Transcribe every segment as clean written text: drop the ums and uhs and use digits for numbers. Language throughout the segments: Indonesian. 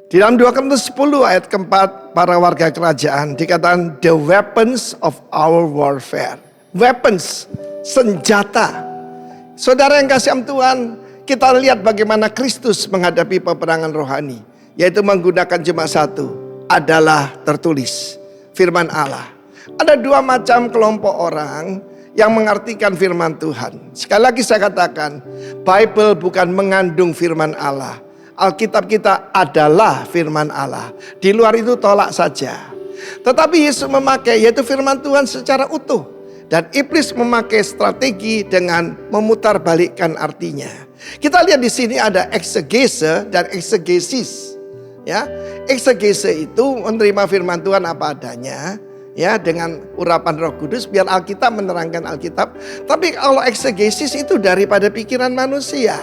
Di dalam 2 Korintus 10 ayat keempat, para warga kerajaan dikatakan the weapons of our warfare. Weapons, senjata. Saudara yang kasih Tuhan, kita lihat bagaimana Kristus menghadapi peperangan rohani, yaitu menggunakan cuma satu, adalah tertulis, firman Allah. Ada dua macam kelompok orang yang mengartikan firman Tuhan. Sekali lagi saya katakan, Bible bukan mengandung firman Allah. Alkitab kita adalah firman Allah. Di luar itu tolak saja. Tetapi Yesus memakai yaitu firman Tuhan secara utuh. Dan iblis memakai strategi dengan memutarbalikkan artinya. Kita lihat di sini ada eksegese dan eksegesis. Ya, eksegese itu menerima firman Tuhan apa adanya. Ya, dengan urapan Roh Kudus biar Alkitab menerangkan Alkitab. Tapi kalau eksegesis itu daripada pikiran manusia.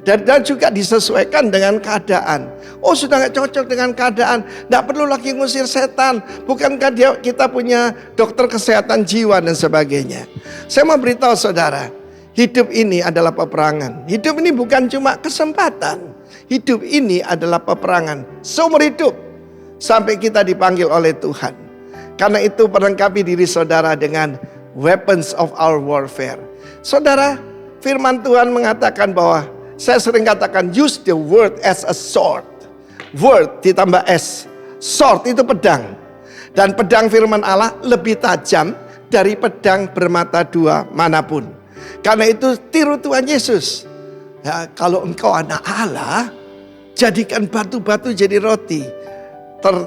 Dan juga disesuaikan dengan keadaan. Oh, sudah gak cocok dengan keadaan, gak perlu lagi ngusir setan. Bukankah kita punya dokter kesehatan jiwa dan sebagainya. Saya mau beritahu saudara, hidup ini adalah peperangan. Hidup ini bukan cuma kesempatan. Hidup ini adalah peperangan seumur hidup sampai kita dipanggil oleh Tuhan. Karena itu perlengkapi diri saudara dengan weapons of our warfare. Saudara, firman Tuhan mengatakan bahwa, saya sering katakan use the word as a sword. Word ditambah S. Sword itu pedang. Dan pedang firman Allah lebih tajam dari pedang bermata dua manapun. Karena itu tiru Tuhan Yesus. Ya, kalau engkau anak Allah, jadikan batu-batu jadi roti.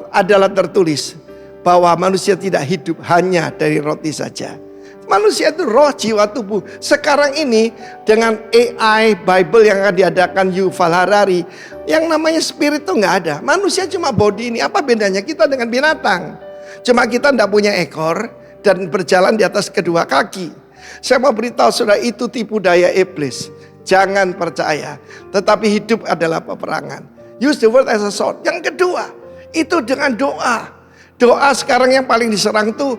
Adalah tertulis bahwa manusia tidak hidup hanya dari roti saja. Manusia itu roh, jiwa, tubuh. Sekarang ini dengan AI Bible yang akan diadakan Yuval Harari, yang namanya spirit itu nggak ada. Manusia cuma body ini. Apa bedanya kita dengan binatang? Cuma kita tidak punya ekor dan berjalan di atas kedua kaki. Saya mau beritahu saudara, itu tipu daya iblis. Jangan percaya. Tetapi hidup adalah peperangan. Use the word as a sword. Yang kedua, itu dengan doa. Doa sekarang yang paling diserang tuh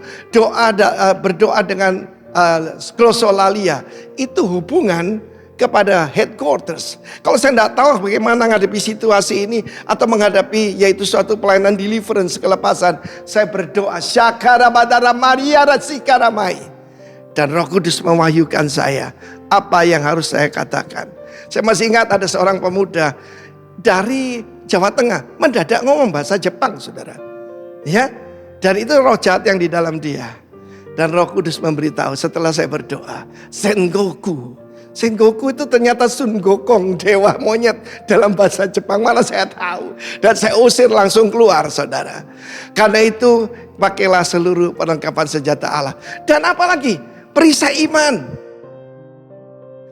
berdoa dengan glosolalia. Itu hubungan kepada headquarters. Kalau saya tidak tahu bagaimana menghadapi situasi ini atau menghadapi yaitu suatu pelayanan deliverance, kelepasan, saya berdoa syakara badara maria rasikaramai. Dan Roh Kudus mewahyukan saya apa yang harus saya katakan. Saya masih ingat ada seorang pemuda dari Jawa Tengah mendadak ngomong bahasa Jepang, saudara. Ya, dan itu roh jahat yang di dalam dia. Dan Roh Kudus memberitahu setelah saya berdoa, Sengoku. Sengoku itu ternyata Sun Gokong, dewa monyet dalam bahasa Jepang. Mana saya tahu. Dan saya usir langsung keluar, saudara. Karena itu pakailah seluruh perlengkapan senjata Allah. Dan apalagi perisai iman.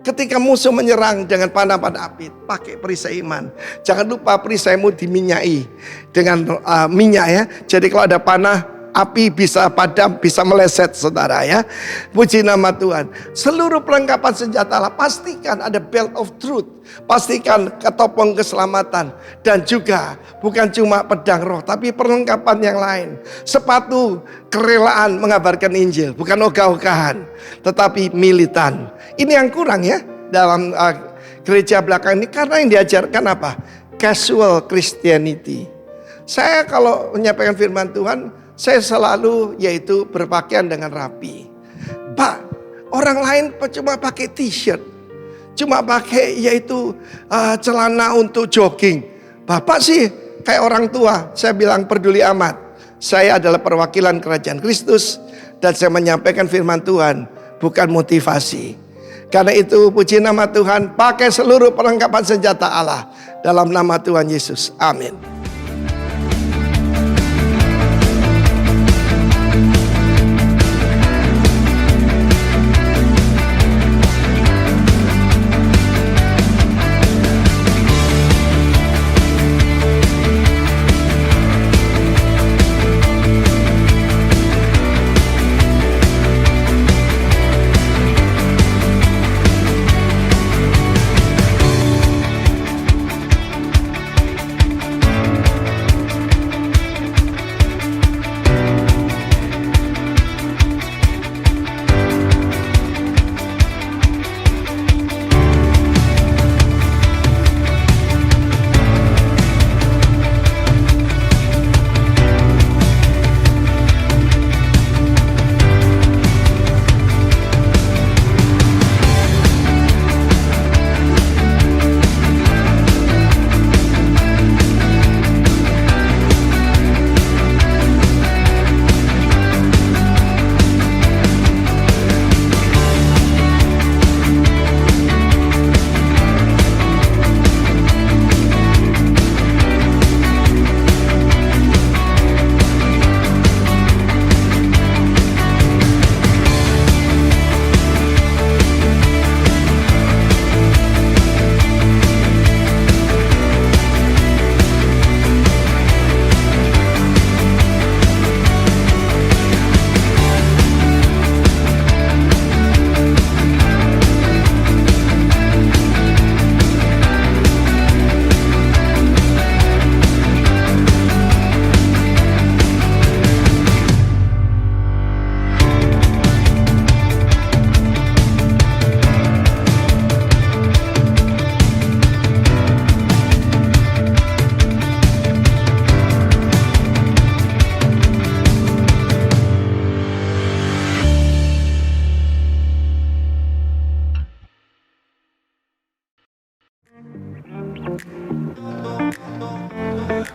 Ketika musuh menyerang dengan panah-panah api, pakai perisai iman. Jangan lupa perisaimu diminyai dengan minyak ya. Jadi kalau ada panah, api bisa padam, bisa meleset, saudara ya. Puji nama Tuhan. Seluruh perlengkapan senjata Allah, pastikan ada belt of truth. Pastikan ketopong keselamatan. Dan juga bukan cuma pedang roh, tapi perlengkapan yang lain. Sepatu kerelaan mengabarkan Injil, bukan ogah-ogahan, tetapi militan. Ini yang kurang ya dalam gereja belakang ini. Karena yang diajarkan apa? Casual Christianity. Saya kalau menyampaikan firman Tuhan, saya selalu yaitu berpakaian dengan rapi. Pak, orang lain cuma pakai t-shirt, cuma pakai yaitu celana untuk jogging. Bapak sih kayak orang tua. Saya bilang peduli amat. Saya adalah perwakilan kerajaan Kristus dan saya menyampaikan firman Tuhan, bukan motivasi. Karena itu puji nama Tuhan, pakai seluruh perlengkapan senjata Allah dalam nama Tuhan Yesus. Amin.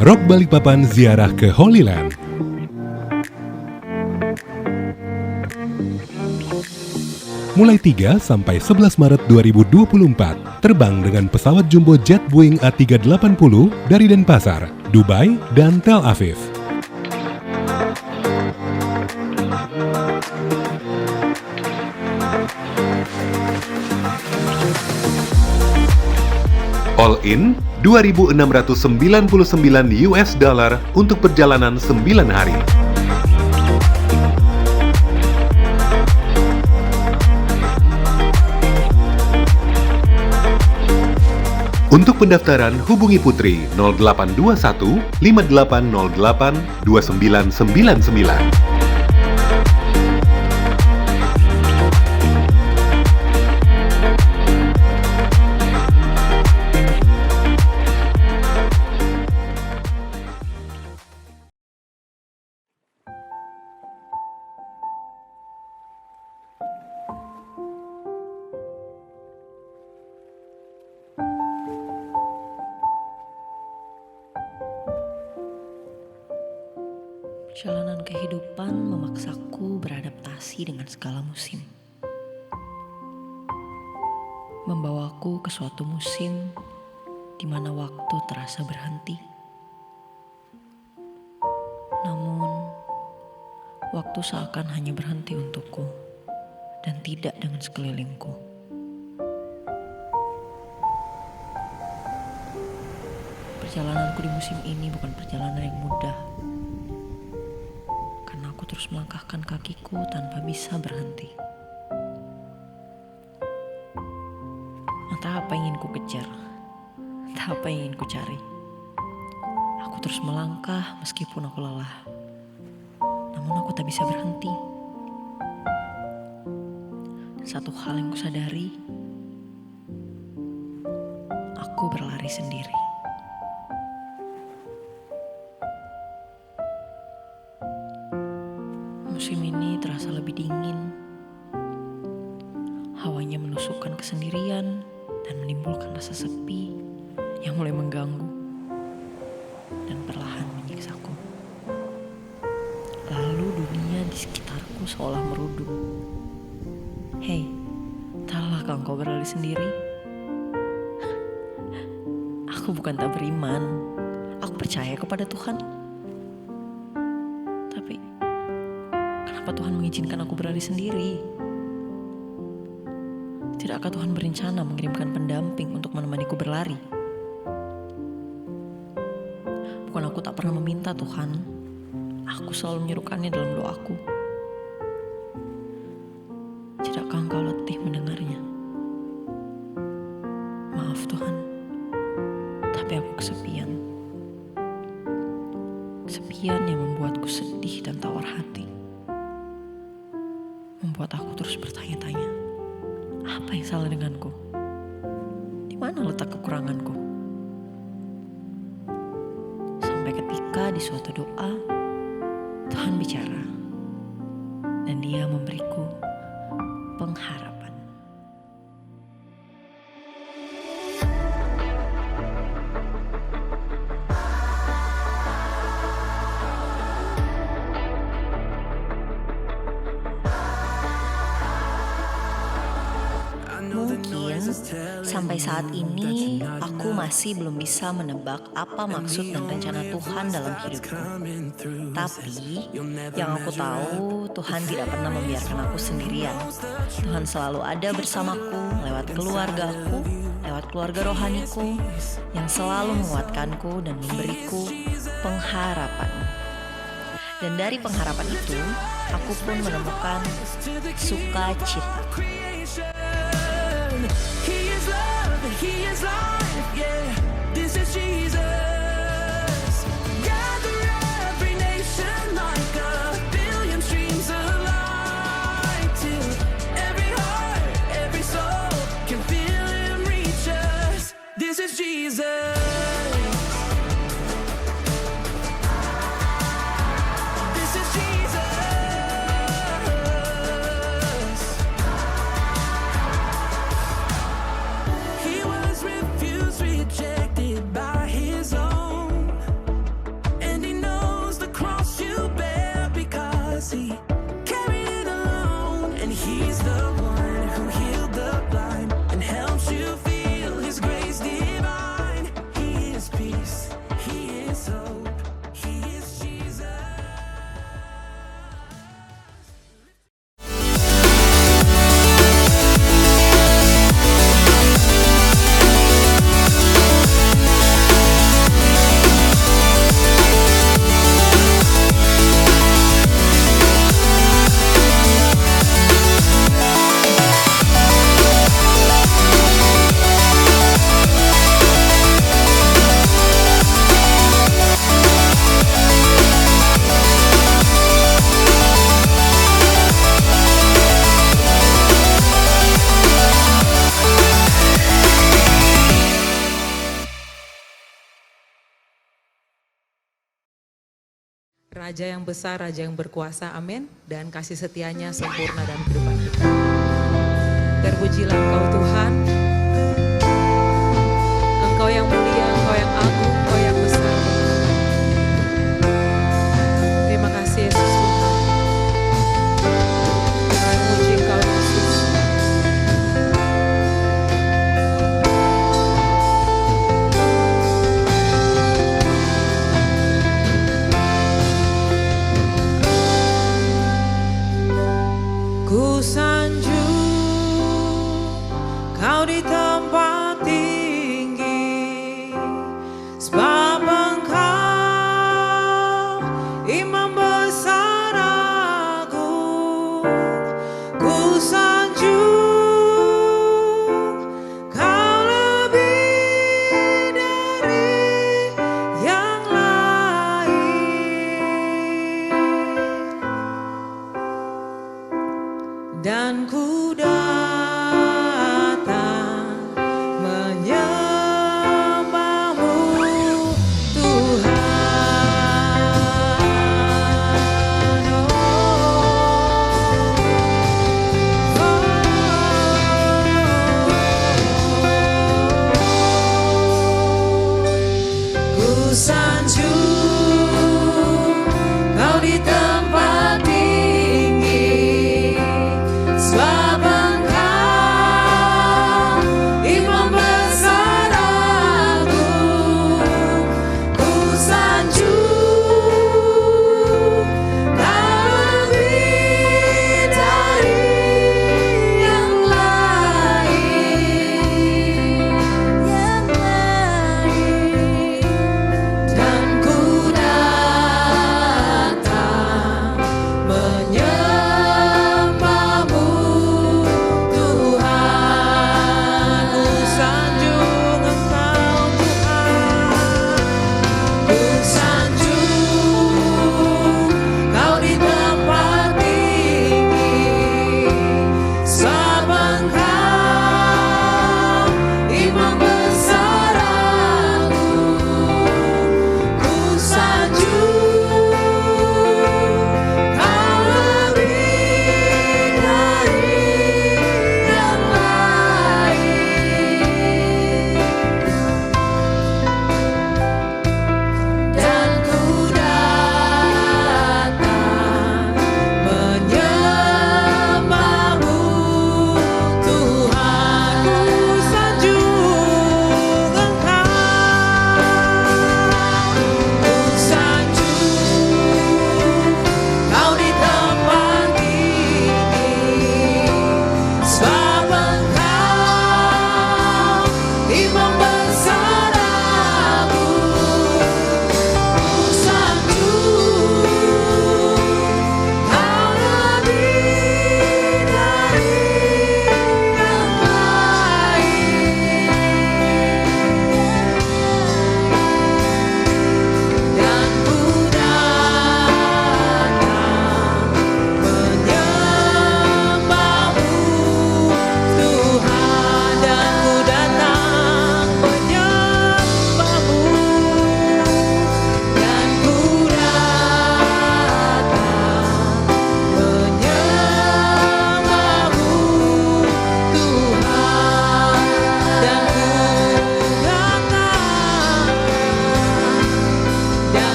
Rock Balikpapan ziarah ke Holy Land. Mulai 3 sampai 11 Maret 2024, terbang dengan pesawat jumbo jet Boeing A380 dari Denpasar, Dubai, dan Tel Aviv. All in $2.699 untuk perjalanan 9 hari. Untuk pendaftaran hubungi Putri 0821 5808 2999. Perjalanan kehidupan memaksaku beradaptasi dengan segala musim. Membawaku ke suatu musim di mana waktu terasa berhenti. Namun, waktu seakan hanya berhenti untukku dan tidak dengan sekelilingku. Perjalananku di musim ini bukan perjalanan yang mudah. Aku terus melangkahkan kakiku tanpa bisa berhenti. Entah apa yang ingin ku kejar, entah apa yang ingin ku cari. Aku terus melangkah meskipun aku lelah. Namun aku tak bisa berhenti. Dan satu hal yang ku sadari, aku berlari sendiri. Musim ini terasa lebih dingin. Hawanya menusukkan kesendirian dan menimbulkan rasa sepi yang mulai mengganggu dan perlahan menyiksaku. Lalu dunia di sekitarku seolah merudum. Hei, tahukah engkau berlari sendiri? Aku bukan tak beriman. Aku percaya kepada Tuhan. Tapi kenapa Tuhan mengizinkan aku berlari sendiri? Tidakkah Tuhan berencana mengirimkan pendamping untuk menemaniku berlari? Bukan aku tak pernah meminta Tuhan. Aku selalu menyerukannya dalam doaku. Tidakkah engkau letih mendengarnya? Maaf Tuhan, tapi aku kesepian. Kesepian yang membuatku sedih dan tawar hati. Membuat aku terus bertanya-tanya, apa yang salah denganku? Di mana letak kekuranganku? Sampai ketika di suatu doa, Tuhan bicara, dan Dia memberiku pengharapan. Mungkin sampai saat ini aku masih belum bisa menebak apa maksud dan rencana Tuhan dalam hidupku. Tapi yang aku tahu, Tuhan tidak pernah membiarkan aku sendirian. Tuhan selalu ada bersamaku lewat keluargaku, lewat keluarga rohaniku yang selalu menguatkanku dan memberiku pengharapan. Dan dari pengharapan itu, aku pun menemukan sukacita. He is love and He is life, yeah. This is Jesus. Gather every nation like a billion streams of light, till every heart, every soul can feel Him reach us. This is Jesus. This is Jesus. Raja yang besar, Raja yang berkuasa, amin. Dan kasih setianya sempurna dalam kehidupan kita. Terpujilah Engkau Tuhan. Engkau yang mulia, Engkau yang agung, Engkau yang besar. Terima kasih Yesus Tuhan. Kami memuji Engkau Yesus. Ku sanjung Kau di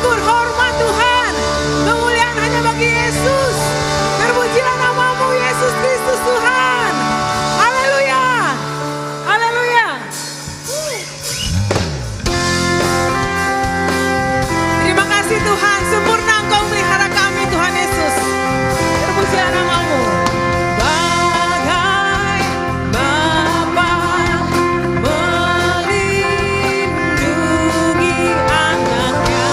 syukur, hormat Tuhan. Kemuliaan hanya bagi Yesus. Terpujilah namamu Yesus Kristus Tuhan. Haleluya. Haleluya. Terima kasih Tuhan, sempurna Engkau melihara kami Tuhan Yesus. Terpujilah namamu. Bagai Bapa melindungi anaknya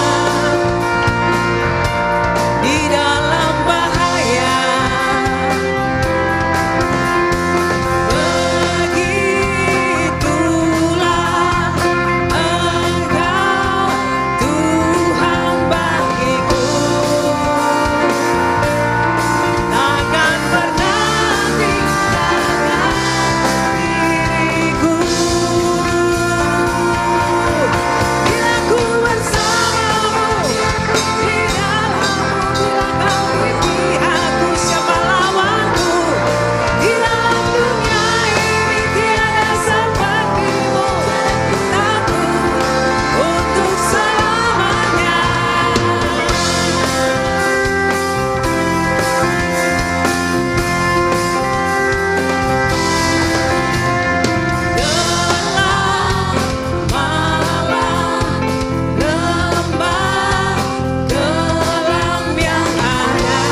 di dalam bahaya, begitulah Engkau Tuhan bagiku. Takkan pernah tinggalkan diriku. Bila ku bersamamu, di dalammu, bila kau di pihakku, siapa lawanku? Di dalam dunia ini tiada sepertimu. Takut untuk selamanya. Gelap malam, lembah kelam yang ada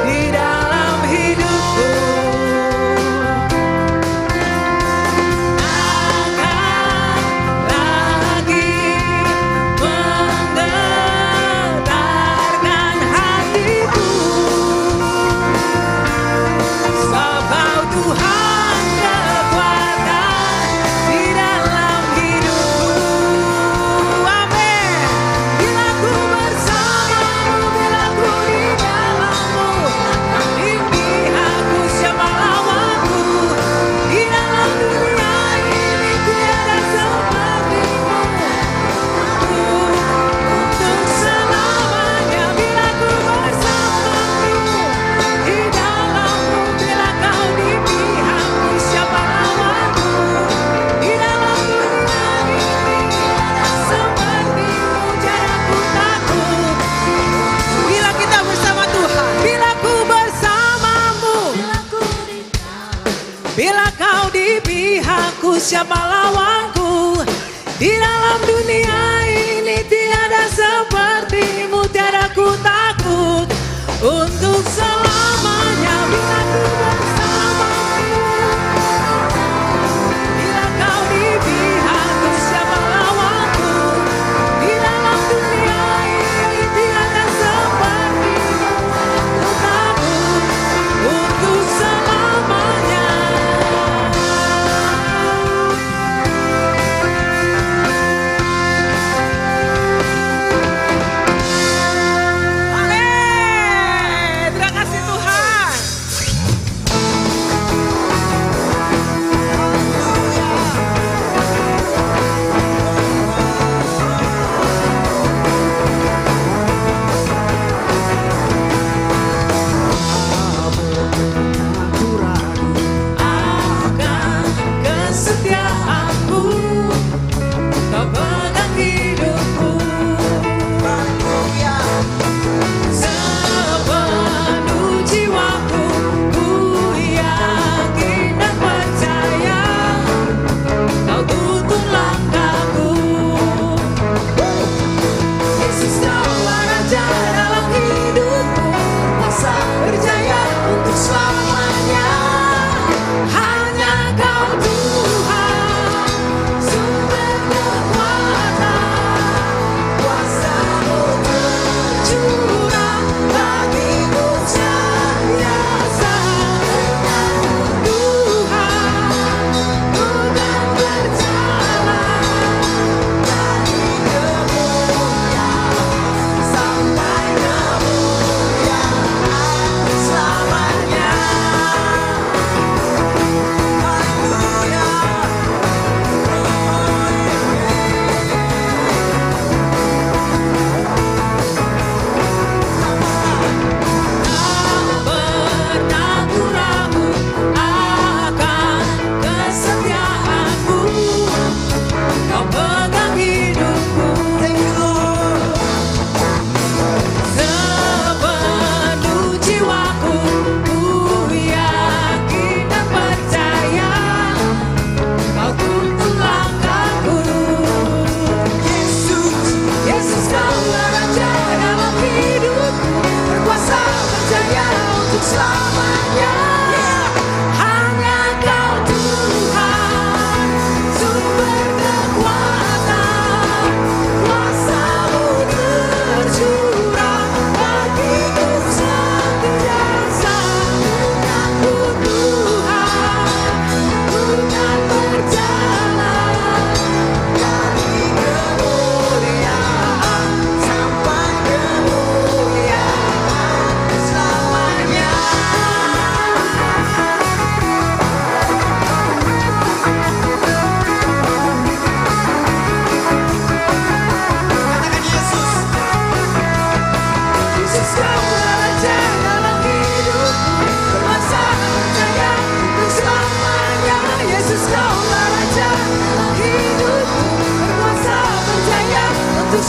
di dalam hidupku, akan lagi menggetarkan hatiku. Sebab Kau Tuhan kekuatan di dalam hidupku. Amin. Bila ku bersamamu, bila ku di dalammu, di pihakku siapa lawanku? Di dalam dunia ini tiada sepertimu. Untuk selamanya. Bila ku bersamamu, di dalammu, bila kau di pihakku, siapa lawanku? Di dalam dunia ini tiada sepertimu, tiada ku takut. Bila kita bersama Tuhan, bila ku bersamamu, bila kau di pihakku, siapa lawanku? Di dalam dunia ini tiada sepertimu, tiada ku takut. Untuk selamanya. Bila ku bersamamu, bila kau di pihakku, siapa lawanku? Di dalam dunia ini tiada sepertimu, ku takut untuk selamanya.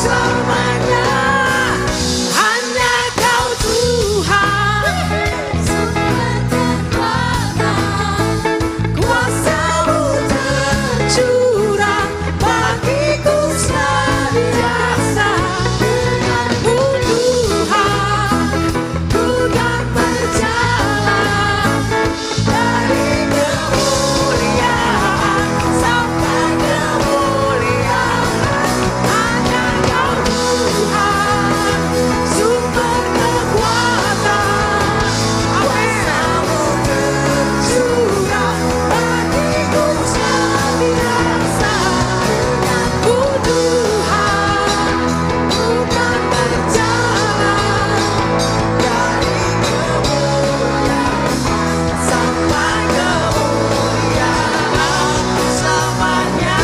selamanya. Hanya Kau Tuhan, kuasa-Mu tercurah bagiku senantiasa. Denganmu Tuhan, ku kan berjalan dari kemuliaan sampai kemuliaan. Hanya Kau Tuhan, sumber kekuatan, kuasa-Mu tercurah bagiku senantiasa. Denganmu Tuhan, ku kan berjalan dari kemuliaan sampai kemuliaan selamanya.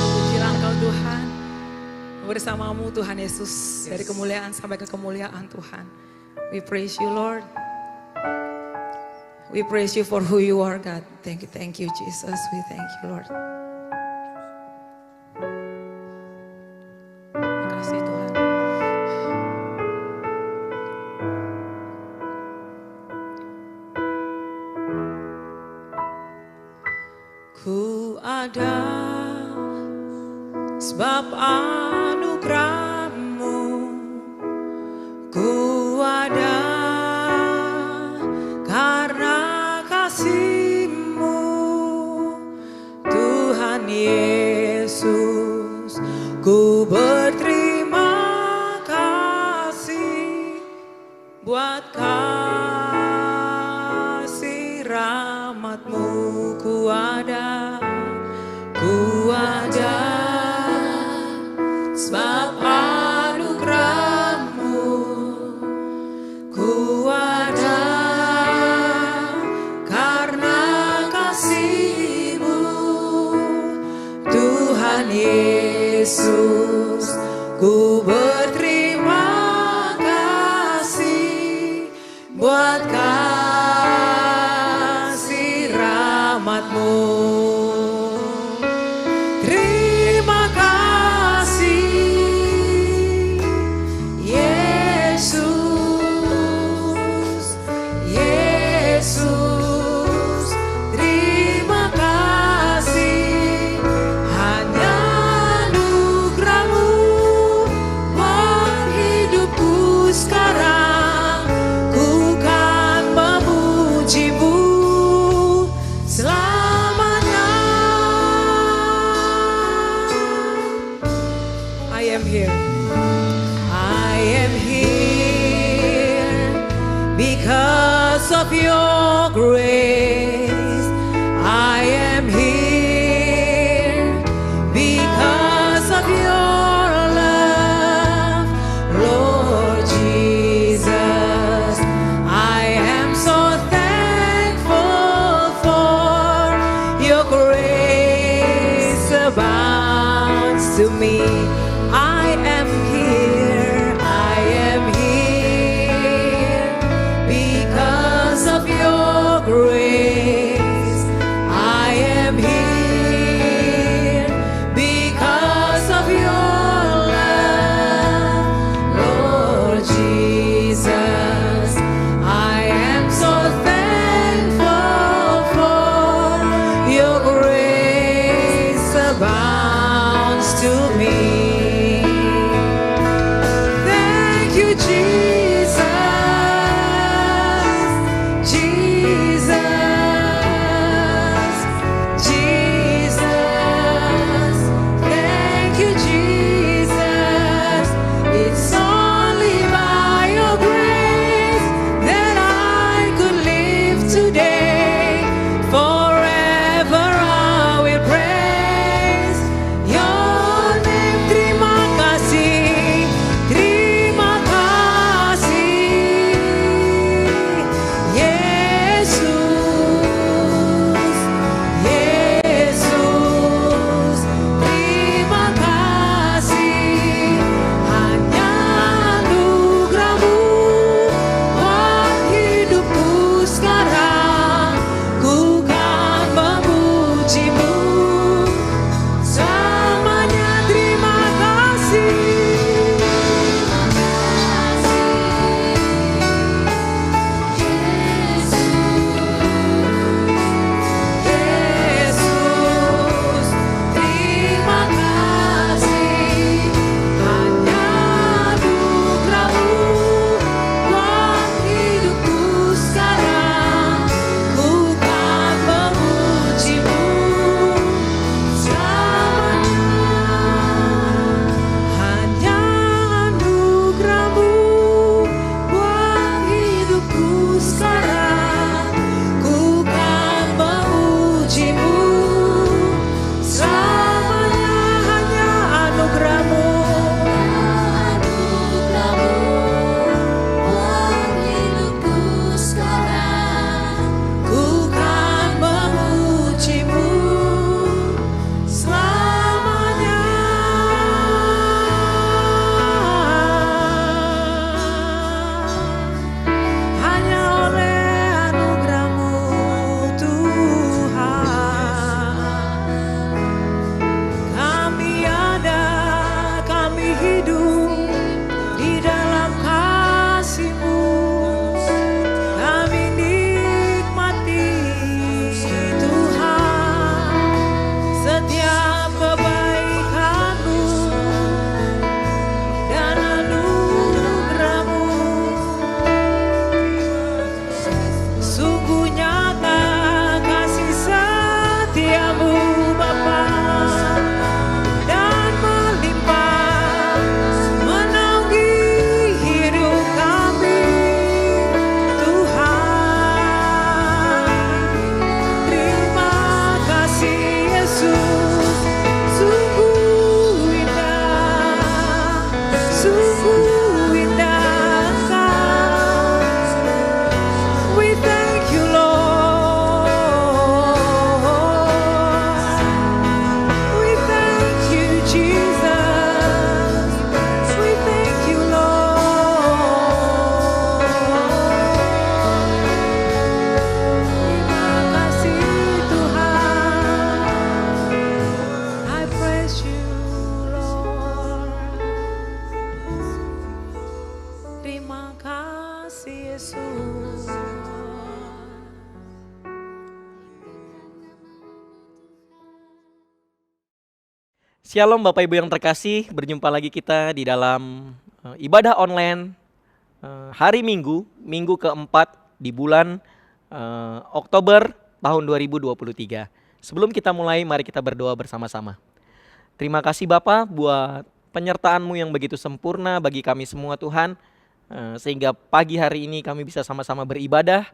Pujilah Engkau Tuhan, bersamamu Tuhan Yesus, dari kemuliaan sampai ke kemuliaan Tuhan. We praise you Lord. We praise you for who you are God. Thank you Jesus. We thank you Lord. Terima kasih Tuhan. Ku ada sebab anugerah-Mu, ku ada karena kasih-Mu, Tuhan Yesus. Ku berterima kasih buat kasih rahmat-Mu. Ku ada sebab anugerah-Mu, ku ada karena kasih-Mu, Tuhan Yesus. Ku berterima kasih buat kasih rahmat-Mu. Terima kasih Yesus, Yesus. Terima kasih, hanya anugerah-Mu buat hidupku sekarang. Ku kan memuji-Mu selamanya. I am here. I am here because of your grace. I am here because of your love, Lord Jesus. I am so thankful for your grace abounds to me. I am here, I am here because of your grace. I am here because of your love, Lord Jesus. I am so thankful for your grace abounds to me. Thank you, Jesus, Jesus, Jesus. Thank you, Jesus. It's only by your grace that I could live today. Forever I will praise your name. praise you, Lord. Terima kasih Yesus. Shalom Bapak Ibu yang terkasih, berjumpa lagi kita di dalam ibadah online hari Minggu, minggu keempat di bulan Oktober tahun 2023. Sebelum kita mulai, mari kita berdoa bersama-sama. Terima kasih Bapa buat penyertaan-Mu yang begitu sempurna bagi kami semua Tuhan, sehingga pagi hari ini kami bisa sama-sama beribadah.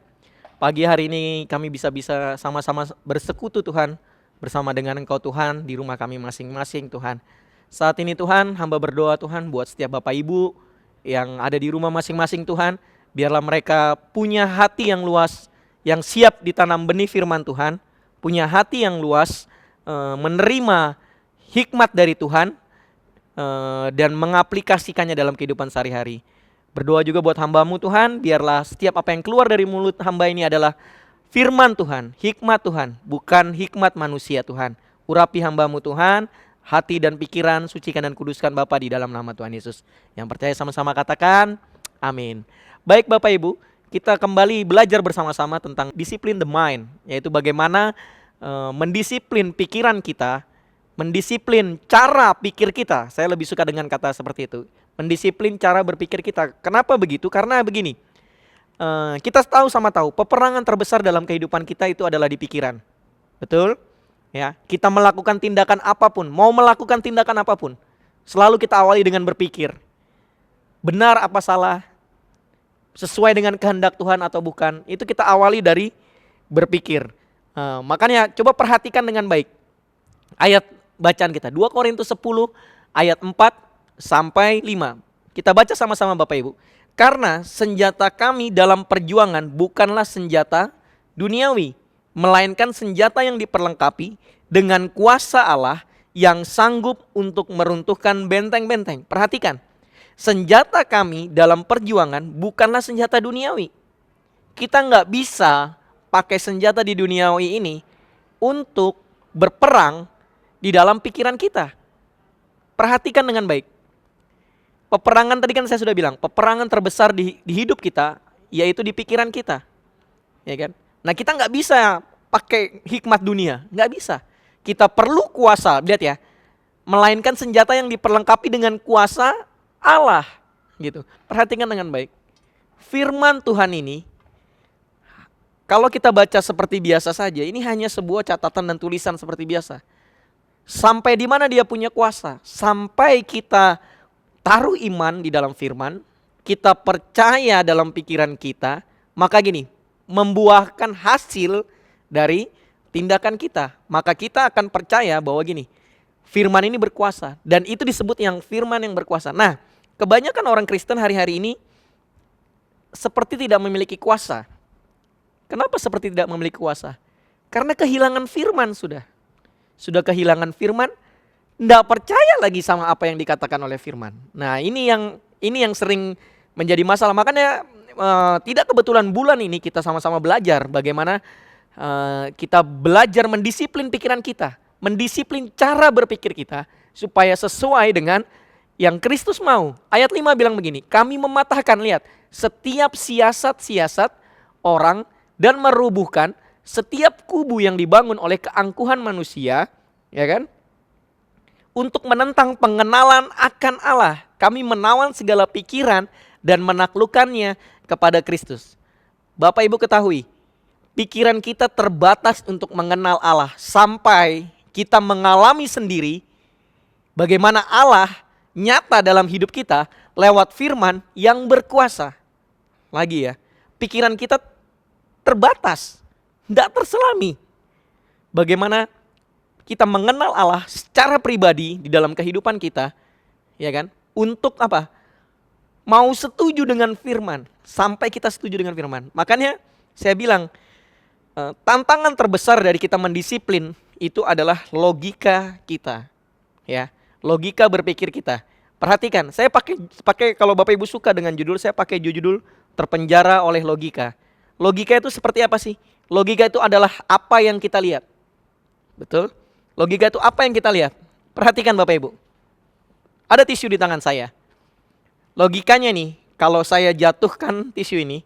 Pagi hari ini kami bisa sama-sama bersekutu Tuhan, bersama dengan Engkau Tuhan di rumah kami masing-masing Tuhan. Saat ini Tuhan, hamba berdoa Tuhan buat setiap Bapak Ibu yang ada di rumah masing-masing Tuhan. Biarlah mereka punya hati yang luas, yang siap ditanam benih firman Tuhan. Punya hati yang luas, menerima hikmat dari Tuhan, dan mengaplikasikannya dalam kehidupan sehari-hari. Berdoa juga buat hamba-Mu Tuhan, biarlah setiap apa yang keluar dari mulut hamba ini adalah firman Tuhan, hikmat Tuhan, bukan hikmat manusia Tuhan. Urapi hamba-Mu Tuhan, hati dan pikiran, sucikan dan kuduskan Bapa di dalam nama Tuhan Yesus. Yang percaya sama-sama katakan, amin. Baik Bapak Ibu, kita kembali belajar bersama-sama tentang disiplin the mind, yaitu bagaimana mendisiplin pikiran kita, mendisiplin cara pikir kita. Saya lebih suka dengan kata seperti itu, mendisiplin cara berpikir kita. Kenapa begitu? Karena begini, kita tahu peperangan terbesar dalam kehidupan kita itu adalah di pikiran. Betul? Ya, kita melakukan tindakan apapun, mau melakukan tindakan apapun, selalu kita awali dengan berpikir. Benar apa salah? Sesuai dengan kehendak Tuhan atau bukan? Itu kita awali dari berpikir. Makanya coba perhatikan dengan baik ayat bacaan kita, 2 Korintus 10 ayat 4 sampai 5. Kita baca sama-sama Bapak Ibu. Karena senjata kami dalam perjuangan bukanlah senjata duniawi, melainkan senjata yang diperlengkapi dengan kuasa Allah yang sanggup untuk meruntuhkan benteng-benteng. Perhatikan, senjata kami dalam perjuangan bukanlah senjata duniawi. Kita nggak bisa pakai senjata di duniawi ini untuk berperang di dalam pikiran kita. Perhatikan dengan baik. Peperangan tadi kan saya sudah bilang, peperangan terbesar di hidup kita yaitu di pikiran kita, ya kan? Nah kita nggak bisa pakai hikmat dunia, nggak bisa. Kita perlu kuasa, lihat ya, melainkan senjata yang diperlengkapi dengan kuasa Allah, gitu. Perhatikan dengan baik. Firman Tuhan ini, kalau kita baca seperti biasa saja, ini hanya sebuah catatan dan tulisan seperti biasa. Sampai di mana dia punya kuasa? Sampai kita taruh iman di dalam firman, kita percaya dalam pikiran kita, maka gini, membuahkan hasil dari tindakan kita. Maka kita akan percaya bahwa gini, firman ini berkuasa, dan itu disebut yang firman yang berkuasa. Nah, kebanyakan orang Kristen hari-hari ini seperti tidak memiliki kuasa. Kenapa seperti tidak memiliki kuasa? Karena kehilangan firman sudah kehilangan firman, tidak percaya lagi sama apa yang dikatakan oleh firman. Nah ini yang sering menjadi masalah. Makanya tidak kebetulan bulan ini kita sama-sama belajar bagaimana kita belajar mendisiplin pikiran kita, mendisiplin cara berpikir kita supaya sesuai dengan yang Kristus mau. Ayat 5 bilang begini, kami mematahkan, lihat, setiap siasat-siasat orang dan merubuhkan setiap kubu yang dibangun oleh keangkuhan manusia, ya kan? Untuk menentang pengenalan akan Allah. Kami menawan segala pikiran dan menaklukkannya kepada Kristus. Bapak Ibu ketahui, pikiran kita terbatas untuk mengenal Allah. Sampai kita mengalami sendiri bagaimana Allah nyata dalam hidup kita lewat firman yang berkuasa. Lagi ya, pikiran kita terbatas, tidak terselami. Bagaimana kita mengenal Allah secara pribadi di dalam kehidupan kita, ya kan? Untuk apa? Mau setuju dengan firman, sampai kita setuju dengan firman. Makanya saya bilang, tantangan terbesar dari kita mendisiplin itu adalah logika kita, ya, logika berpikir kita. Perhatikan, saya pakai kalau Bapak Ibu suka dengan judul, saya pakai judul terpenjara oleh logika. Logika itu seperti apa sih? Logika itu adalah apa yang kita lihat, betul? Logika itu apa yang kita lihat? Perhatikan Bapak Ibu. Ada tisu di tangan saya. Logikanya nih, kalau saya jatuhkan tisu ini,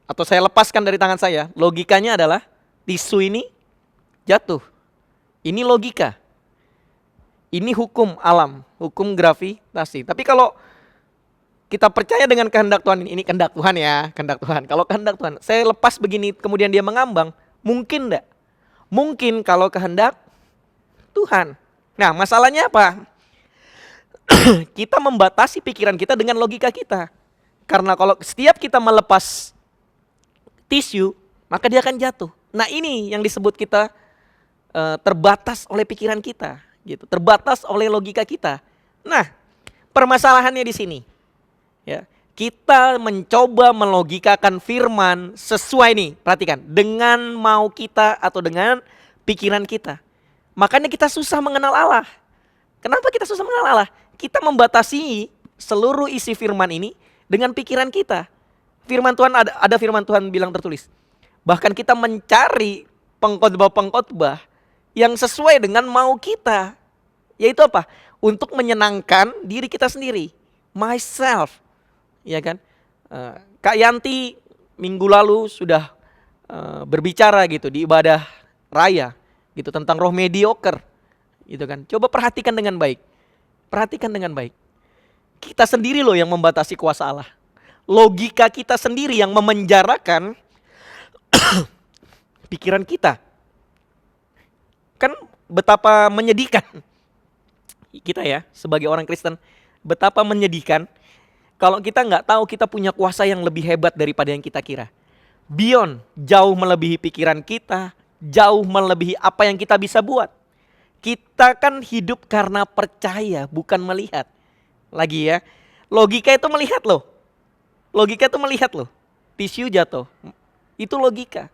atau saya lepaskan dari tangan saya, logikanya adalah tisu ini jatuh. Ini logika. Ini hukum alam, hukum gravitasi. Tapi kalau kita percaya dengan kehendak Tuhan, ini kehendak Tuhan ya, kehendak Tuhan. Kalau kehendak Tuhan, saya lepas begini kemudian dia mengambang, mungkin enggak? Mungkin kalau kehendak Tuhan. Nah, masalahnya apa? Kita membatasi pikiran kita dengan logika kita. Karena kalau setiap kita melepas tisu, maka dia akan jatuh. Nah, ini yang disebut kita terbatas oleh pikiran kita, gitu. Terbatas oleh logika kita. Nah, permasalahannya di sini. Ya, kita mencoba melogikakan firman sesuai nih, perhatikan, dengan mau kita atau dengan pikiran kita. Makanya kita susah mengenal Allah. Kenapa kita susah mengenal Allah? Kita membatasi seluruh isi firman ini dengan pikiran kita. Firman Tuhan ada firman Tuhan bilang tertulis. Bahkan kita mencari pengkhotbah-pengkhotbah yang sesuai dengan mau kita. Yaitu apa? Untuk menyenangkan diri kita sendiri. Myself. Ya kan? Kak Yanti minggu lalu sudah berbicara gitu di ibadah raya gitu tentang roh mediocre. Gitu kan. Coba perhatikan dengan baik. Perhatikan dengan baik. Kita sendiri loh yang membatasi kuasa Allah. Logika kita sendiri yang memenjarakan pikiran kita. Kan betapa menyedihkan kita ya sebagai orang Kristen. Betapa menyedihkan kalau kita nggak tahu kita punya kuasa yang lebih hebat daripada yang kita kira. Beyond, jauh melebihi pikiran kita, jauh melebihi apa yang kita bisa buat. Kita kan hidup karena percaya, bukan melihat. Lagi ya, logika itu melihat loh. Logika itu melihat loh. Tisu jatuh, itu logika.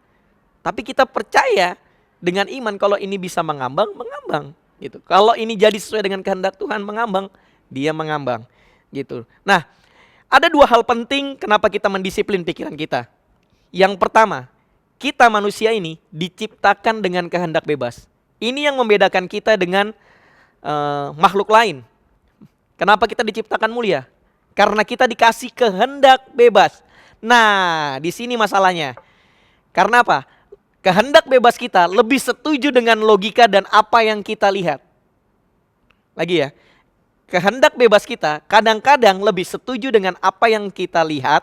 Tapi kita percaya dengan iman kalau ini bisa mengambang, mengambang. Gitu. Kalau ini jadi sesuai dengan kehendak Tuhan, mengambang, dia mengambang. Gitu. Nah, ada dua hal penting kenapa kita mendisiplin pikiran kita. Yang pertama, kita manusia ini diciptakan dengan kehendak bebas. Ini yang membedakan kita dengan makhluk lain. Kenapa kita diciptakan mulia? Karena kita dikasih kehendak bebas. Nah, di sini masalahnya. Karena apa? Kehendak bebas kita lebih setuju dengan logika dan apa yang kita lihat. Lagi ya. Kehendak bebas kita kadang-kadang lebih setuju dengan apa yang kita lihat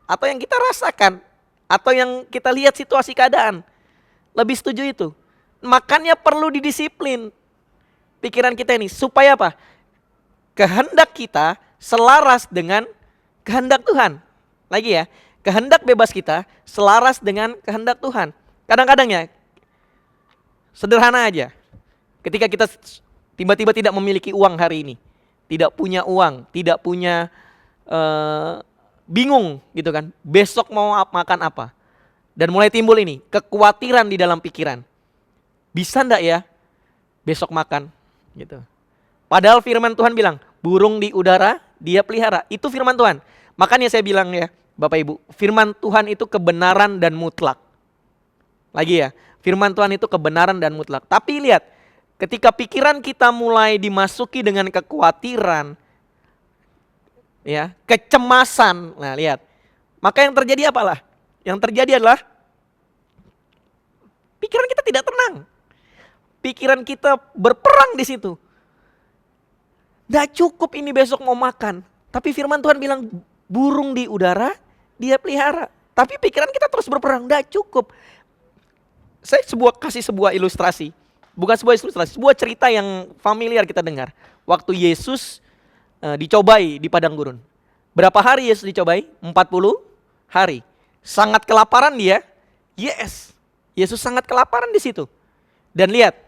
atau yang kita rasakan atau yang kita lihat situasi keadaan. Lebih setuju itu. Makanya perlu didisiplin pikiran kita ini supaya apa? Kehendak kita selaras dengan kehendak Tuhan. Lagi ya, kehendak bebas kita selaras dengan kehendak Tuhan. Kadang-kadang ya, sederhana aja. Ketika kita tiba-tiba tidak memiliki uang hari ini, tidak punya uang, tidak punya bingung gitu kan, besok mau makan apa. Dan mulai timbul ini, kekhawatiran di dalam pikiran. Bisa enggak ya besok makan gitu. Padahal firman Tuhan bilang, burung di udara dia pelihara. Itu firman Tuhan. Makanya saya bilang ya, Bapak Ibu, firman Tuhan itu kebenaran dan mutlak. Lagi ya, firman Tuhan itu kebenaran dan mutlak. Tapi lihat, ketika pikiran kita mulai dimasuki dengan kekhawatiran, ya, kecemasan. Nah, lihat. Maka yang terjadi apalah? Yang terjadi adalah pikiran kita tidak tenang. Pikiran kita berperang di situ. Nggak cukup ini besok mau makan. Tapi firman Tuhan bilang burung di udara dia pelihara. Tapi pikiran kita terus berperang. Nggak cukup. Saya kasih sebuah ilustrasi. Bukan sebuah ilustrasi. Sebuah cerita yang familiar kita dengar. Waktu Yesus dicobai di padang gurun. Berapa hari Yesus dicobai? 40 hari. Sangat kelaparan dia. Yes. Yesus sangat kelaparan di situ. Dan lihat.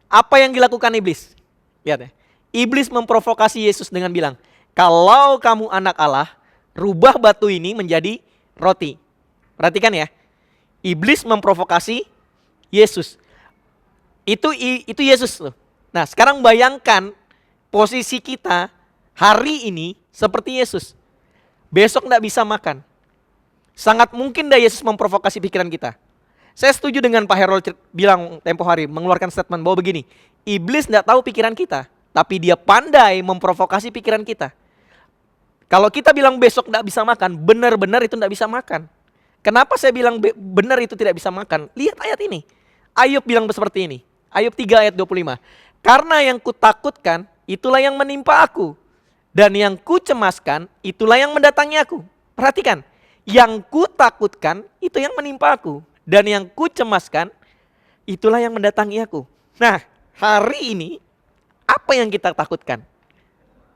Apa yang dilakukan iblis? Lihat ya. Iblis memprovokasi Yesus dengan bilang, kalau kamu anak Allah, rubah batu ini menjadi roti. Perhatikan ya. Iblis memprovokasi Yesus. Itu Yesus loh. Nah, sekarang bayangkan posisi kita hari ini seperti Yesus. Besok enggak bisa makan. Sangat mungkin dah Yesus memprovokasi pikiran kita. Saya setuju dengan Pak Harold bilang tempo hari mengeluarkan statement bahwa begini, iblis tidak tahu pikiran kita, tapi dia pandai memprovokasi pikiran kita. Kalau kita bilang besok tidak bisa makan, benar-benar itu tidak bisa makan. Kenapa saya bilang benar itu tidak bisa makan? Lihat ayat ini. Ayub bilang seperti ini. Ayub 3 ayat 25. Karena yang kutakutkan, itulah yang menimpa aku. Dan yang kucemaskan, itulah yang mendatangi aku. Perhatikan. Yang kutakutkan, itu yang menimpa aku. Dan yang kucemaskan, itulah yang mendatangi aku. Nah, hari ini, apa yang kita takutkan?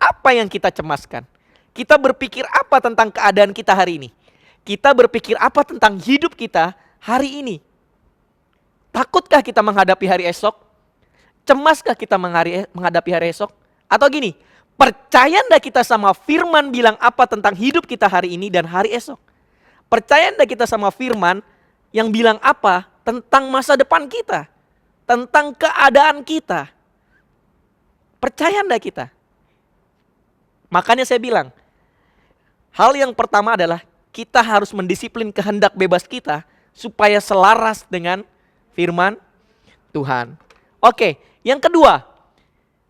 Apa yang kita cemaskan? Kita berpikir apa tentang keadaan kita hari ini? Kita berpikir apa tentang hidup kita hari ini? Takutkah kita menghadapi hari esok? Cemaskah kita menghadapi hari esok? Atau gini, percaya enggak kita sama firman bilang apa tentang hidup kita hari ini dan hari esok? Percaya enggak kita sama firman yang bilang apa tentang masa depan kita? Tentang keadaan kita? Percaya enggak kita? Makanya saya bilang, hal yang pertama adalah kita harus mendisiplin kehendak bebas kita supaya selaras dengan firman Tuhan. Oke, yang kedua,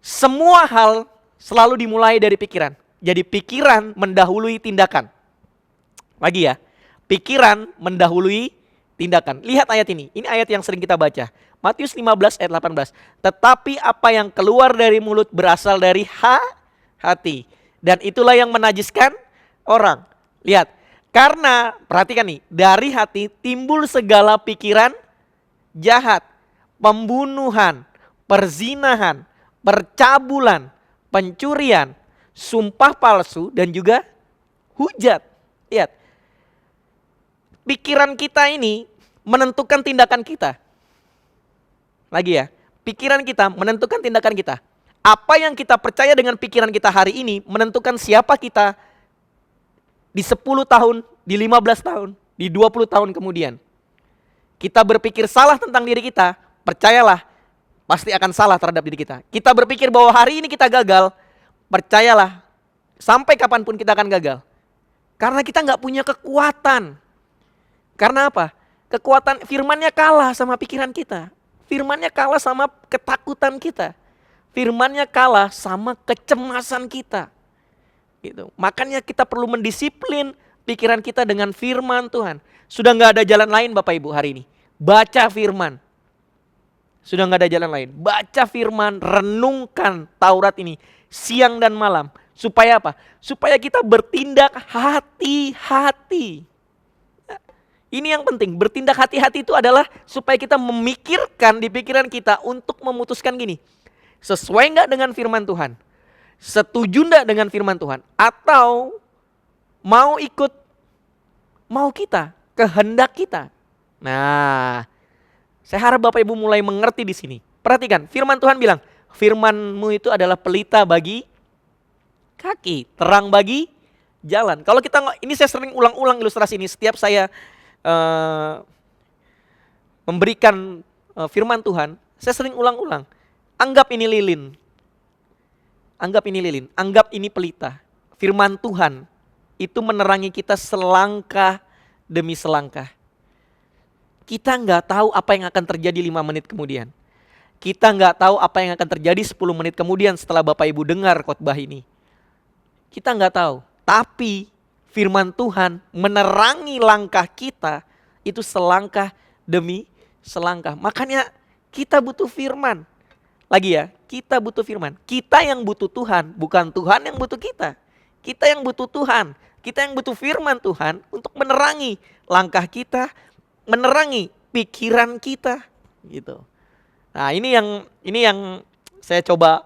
semua hal selalu dimulai dari pikiran. Jadi pikiran mendahului tindakan. Lagi ya, pikiran mendahului tindakan. Lihat ayat ini ayat yang sering kita baca. Matius 15 ayat 18. Tetapi apa yang keluar dari mulut berasal dari hati. Dan itulah yang menajiskan orang. Lihat, karena perhatikan nih, dari hati timbul segala pikiran jahat, pembunuhan, perzinahan, percabulan, pencurian, sumpah palsu, dan juga hujat. Lihat, pikiran kita ini menentukan tindakan kita. Lagi ya, pikiran kita menentukan tindakan kita. Apa yang kita percaya dengan pikiran kita hari ini menentukan siapa kita di 10 tahun, di 15 tahun, di 20 tahun kemudian. Kita berpikir salah tentang diri kita, percayalah pasti akan salah terhadap diri kita. Kita berpikir bahwa hari ini kita gagal, percayalah sampai kapanpun kita akan gagal. Karena kita nggak punya kekuatan. Karena apa? Kekuatan firmannya kalah sama pikiran kita. Firmannya kalah sama ketakutan kita. Firmannya kalah sama kecemasan kita. Gitu. Makanya kita perlu mendisiplin pikiran kita dengan firman Tuhan. Sudah nggak ada jalan lain Bapak Ibu hari ini. Baca firman. Sudah nggak ada jalan lain. Baca firman, renungkan Taurat ini siang dan malam. Supaya apa? Supaya kita bertindak hati-hati. Ini yang penting, bertindak hati-hati itu adalah supaya kita memikirkan di pikiran kita untuk memutuskan gini. Sesuai nggak dengan firman Tuhan? Setuju nggak dengan firman Tuhan? Atau mau ikut mau kita, kehendak kita? Nah, saya harap Bapak Ibu mulai mengerti di sini. Perhatikan, firman Tuhan bilang, firman-Mu itu adalah pelita bagi kaki, terang bagi jalan. Kalau kita, ini saya sering ulang-ulang ilustrasi ini setiap saya memberikan firman Tuhan, saya sering ulang-ulang. Anggap ini lilin. Anggap ini lilin, anggap ini pelita. Firman Tuhan itu menerangi kita selangkah demi selangkah. Kita nggak tahu apa yang akan terjadi 5 menit kemudian. Kita nggak tahu apa yang akan terjadi 10 menit kemudian setelah Bapak Ibu dengar khotbah ini. Kita nggak tahu, tapi firman Tuhan menerangi langkah kita itu selangkah demi selangkah. Makanya kita butuh firman. Lagi ya, kita butuh firman. Kita yang butuh Tuhan, bukan Tuhan yang butuh kita. Kita yang butuh Tuhan, kita yang butuh firman Tuhan untuk menerangi langkah kita, menerangi pikiran kita, gitu. Nah, ini yang saya coba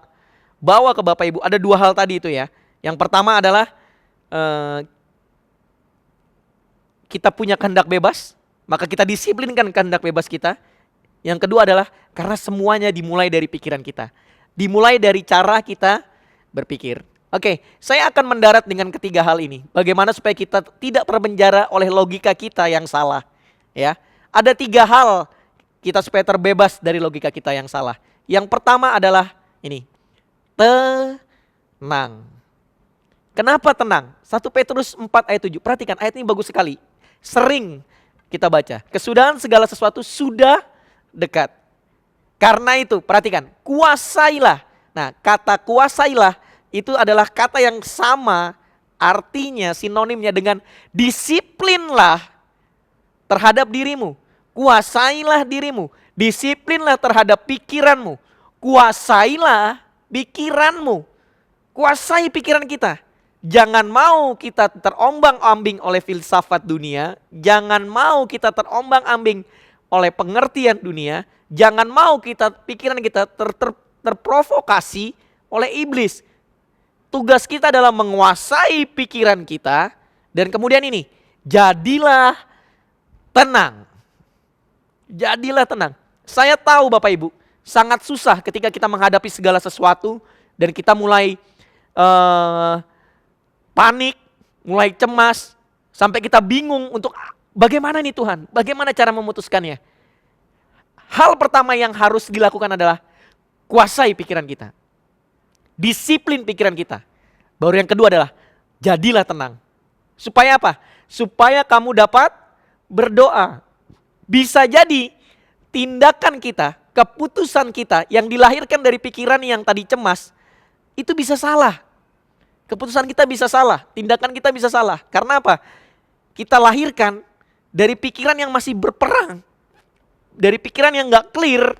bawa ke Bapak Ibu. Ada 2 hal tadi itu ya. Yang pertama adalah kita punya kehendak bebas, maka kita disiplinkan kehendak bebas kita. Yang kedua adalah karena semuanya dimulai dari pikiran kita. Dimulai dari cara kita berpikir. Oke, saya akan mendarat dengan ketiga hal ini. Bagaimana supaya kita tidak terpenjara oleh logika kita yang salah. Ya, ada 3 hal kita supaya terbebas dari logika kita yang salah. Yang pertama adalah ini, tenang. Kenapa tenang? 1 Petrus 4 ayat 7. Perhatikan, ayat ini bagus sekali. Sering kita baca. Kesudahan segala sesuatu sudah dekat. Karena itu, perhatikan, kuasailah. Nah, kata kuasailah itu adalah kata yang sama, artinya sinonimnya dengan disiplinlah terhadap dirimu. Kuasailah dirimu, disiplinlah terhadap pikiranmu. Kuasailah pikiranmu. Kuasai pikiran kita. Jangan mau kita terombang-ambing oleh filsafat dunia. Jangan mau kita terombang-ambing oleh pengertian dunia. Jangan mau pikiran kita terprovokasi oleh iblis. Tugas kita adalah menguasai pikiran kita. Dan kemudian ini, jadilah tenang. Jadilah tenang. Saya tahu Bapak Ibu, sangat susah ketika kita menghadapi segala sesuatu. Dan kita mulai panik, mulai cemas. Sampai kita bingung untuk bagaimana nih Tuhan, bagaimana cara memutuskannya. Hal pertama yang harus dilakukan adalah kuasai pikiran kita. Disiplin pikiran kita. Baru yang kedua adalah jadilah tenang. Supaya apa? Supaya kamu dapat berdoa. Bisa jadi tindakan kita, keputusan kita yang dilahirkan dari pikiran yang tadi cemas, itu bisa salah. Keputusan kita bisa salah, tindakan kita bisa salah. Karena apa? Kita lahirkan dari pikiran yang masih berperang. Dari pikiran yang gak clear.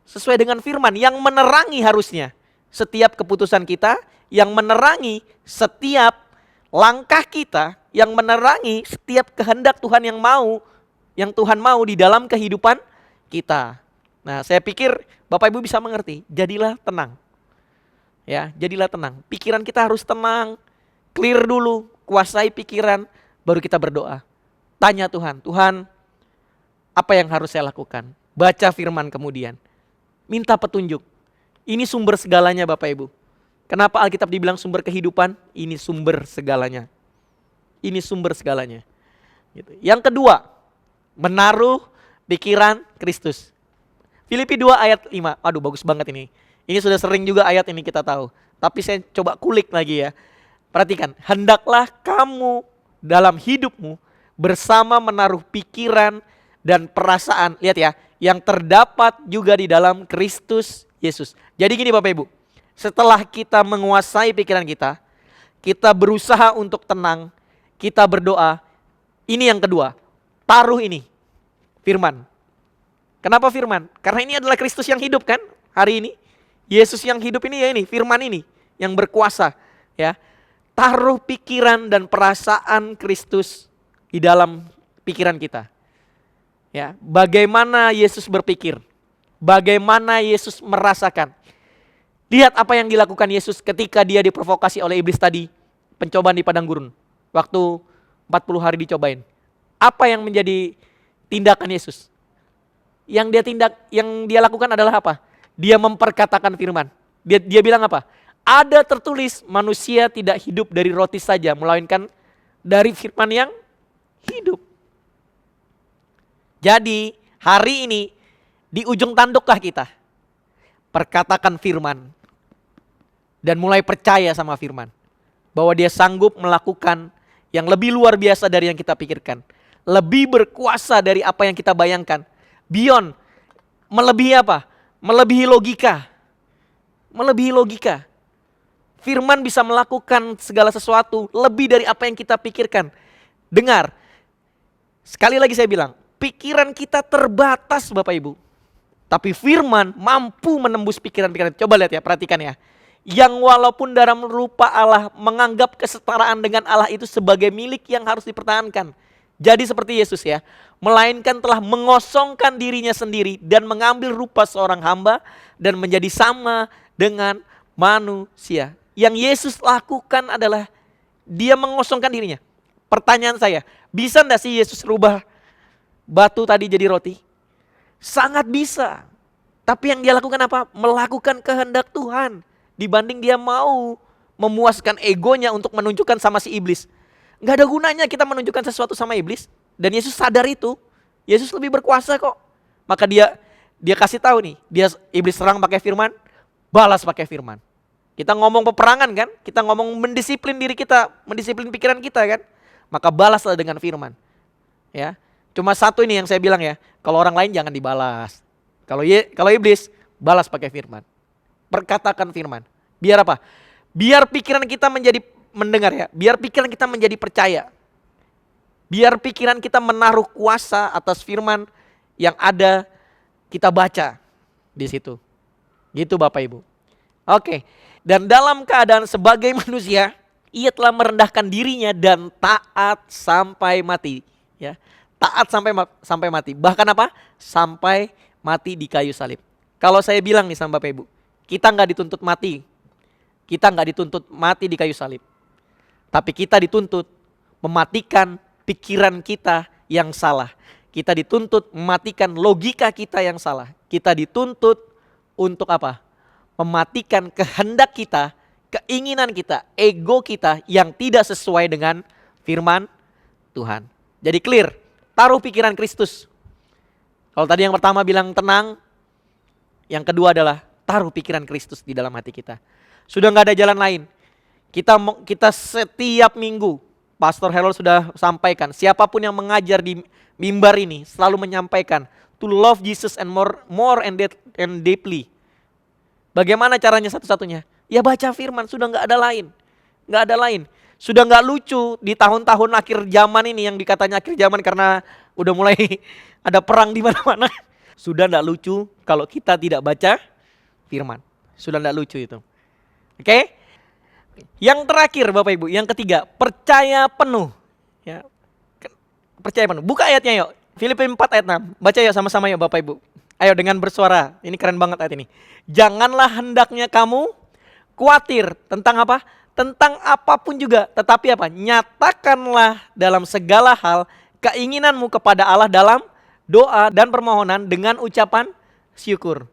Sesuai dengan firman yang menerangi harusnya setiap keputusan kita, yang menerangi setiap langkah kita, yang menerangi setiap kehendak Tuhan yang Tuhan mau di dalam kehidupan kita. Nah, saya pikir Bapak Ibu bisa mengerti, jadilah tenang. Ya, jadilah tenang. Pikiran kita harus tenang, clear dulu, kuasai pikiran, baru kita berdoa. Tanya Tuhan, Tuhan, apa yang harus saya lakukan? Baca firman kemudian. Minta petunjuk. Ini sumber segalanya Bapak Ibu. Kenapa Alkitab dibilang sumber kehidupan? Ini sumber segalanya. Ini sumber segalanya. Gitu. Yang kedua, menaruh pikiran Kristus. Filipi 2 ayat 5. Aduh bagus banget ini. Ini sudah sering juga ayat ini kita tahu. Tapi saya coba kulik lagi ya. Perhatikan, hendaklah kamu dalam hidupmu bersama menaruh pikiran dan perasaan, lihat ya, yang terdapat juga di dalam Kristus Yesus. Jadi gini Bapak Ibu, setelah kita menguasai pikiran kita, kita berusaha untuk tenang, kita berdoa. Ini yang kedua, taruh ini, firman. Kenapa firman? Karena ini adalah Kristus yang hidup kan hari ini. Yesus yang hidup ini ya ini, firman ini yang berkuasa ya. Taruh pikiran dan perasaan Kristus di dalam pikiran kita. Ya, bagaimana Yesus berpikir? Bagaimana Yesus merasakan? Lihat apa yang dilakukan Yesus ketika dia diprovokasi oleh iblis tadi, pencobaan di padang gurun. Waktu 40 hari dicobain. Apa yang menjadi tindakan Yesus? Yang dia lakukan adalah apa? Dia memperkatakan firman. Dia bilang apa? Ada tertulis manusia tidak hidup dari roti saja, melainkan dari firman yang hidup. Jadi hari ini di ujung tandukkah kita? Perkatakan firman. Dan mulai percaya sama firman. Bahwa dia sanggup melakukan yang lebih luar biasa dari yang kita pikirkan. Lebih berkuasa dari apa yang kita bayangkan. Beyond, melebihi apa? Melebihi logika. Melebihi logika. Firman bisa melakukan segala sesuatu lebih dari apa yang kita pikirkan. Dengar, sekali lagi saya bilang, pikiran kita terbatas Bapak Ibu. Tapi firman mampu menembus pikiran-pikiran. Coba lihat ya, perhatikan ya. Yang walaupun dalam rupa Allah menganggap kesetaraan dengan Allah itu sebagai milik yang harus dipertahankan. Jadi seperti Yesus ya. Melainkan telah mengosongkan dirinya sendiri dan mengambil rupa seorang hamba dan menjadi sama dengan manusia. Yang Yesus lakukan adalah dia mengosongkan dirinya. Pertanyaan saya, bisa enggak sih Yesus rubah batu tadi jadi roti? Sangat bisa. Tapi yang dia lakukan apa? Melakukan kehendak Tuhan. Dibanding dia mau memuaskan egonya untuk menunjukkan sama si iblis. Gak ada gunanya kita menunjukkan sesuatu sama iblis. Dan Yesus sadar itu. Yesus lebih berkuasa kok. Maka dia kasih tahu nih. Iblis serang pakai firman, balas pakai firman. Kita ngomong peperangan kan? Kita ngomong mendisiplin diri kita, mendisiplin pikiran kita kan? Maka balaslah dengan firman. Ya. Cuma satu ini yang saya bilang ya, kalau orang lain jangan dibalas. Kalau iblis, balas pakai firman. Perkatakan firman. Biar apa? Biar pikiran kita menjadi mendengar ya. Biar pikiran kita menjadi percaya. Biar pikiran kita menaruh kuasa atas firman yang ada kita baca di situ. Gitu Bapak Ibu. Oke. Dan dalam keadaan sebagai manusia, ia telah merendahkan dirinya dan taat sampai mati. Ya, taat sampai mati. Bahkan apa? Sampai mati di kayu salib. Kalau saya bilang nih sama Bapak Ibu, kita nggak dituntut mati. Kita nggak dituntut mati di kayu salib. Tapi kita dituntut mematikan pikiran kita yang salah. Kita dituntut mematikan logika kita yang salah. Kita dituntut untuk apa? Mematikan kehendak kita, keinginan kita, ego kita yang tidak sesuai dengan firman Tuhan. Jadi clear, taruh pikiran Kristus. Kalau tadi yang pertama bilang tenang, yang kedua adalah taruh pikiran Kristus di dalam hati kita. Sudah nggak ada jalan lain. Kita setiap minggu, Pastor Harold sudah sampaikan, siapapun yang mengajar di mimbar ini selalu menyampaikan to love Jesus and more and deeply. Bagaimana caranya satu-satunya? Ya baca firman, sudah nggak ada lain. Nggak ada lain. Sudah nggak lucu di tahun-tahun akhir zaman ini yang dikatanya akhir zaman karena udah mulai ada perang di mana-mana. Sudah nggak lucu kalau kita tidak baca firman. Sudah nggak lucu itu. Oke? Yang terakhir Bapak Ibu, yang ketiga, percaya penuh. Ya. Percaya penuh. Buka ayatnya yuk. Filipi 4 ayat 6. Baca yuk sama-sama yuk Bapak Ibu. Ayo dengan bersuara. Ini keren banget ayat ini. Janganlah hendaknya kamu khawatir tentang apa? Tentang apapun juga. Tetapi apa? Nyatakanlah dalam segala hal keinginanmu kepada Allah dalam doa dan permohonan dengan ucapan syukur.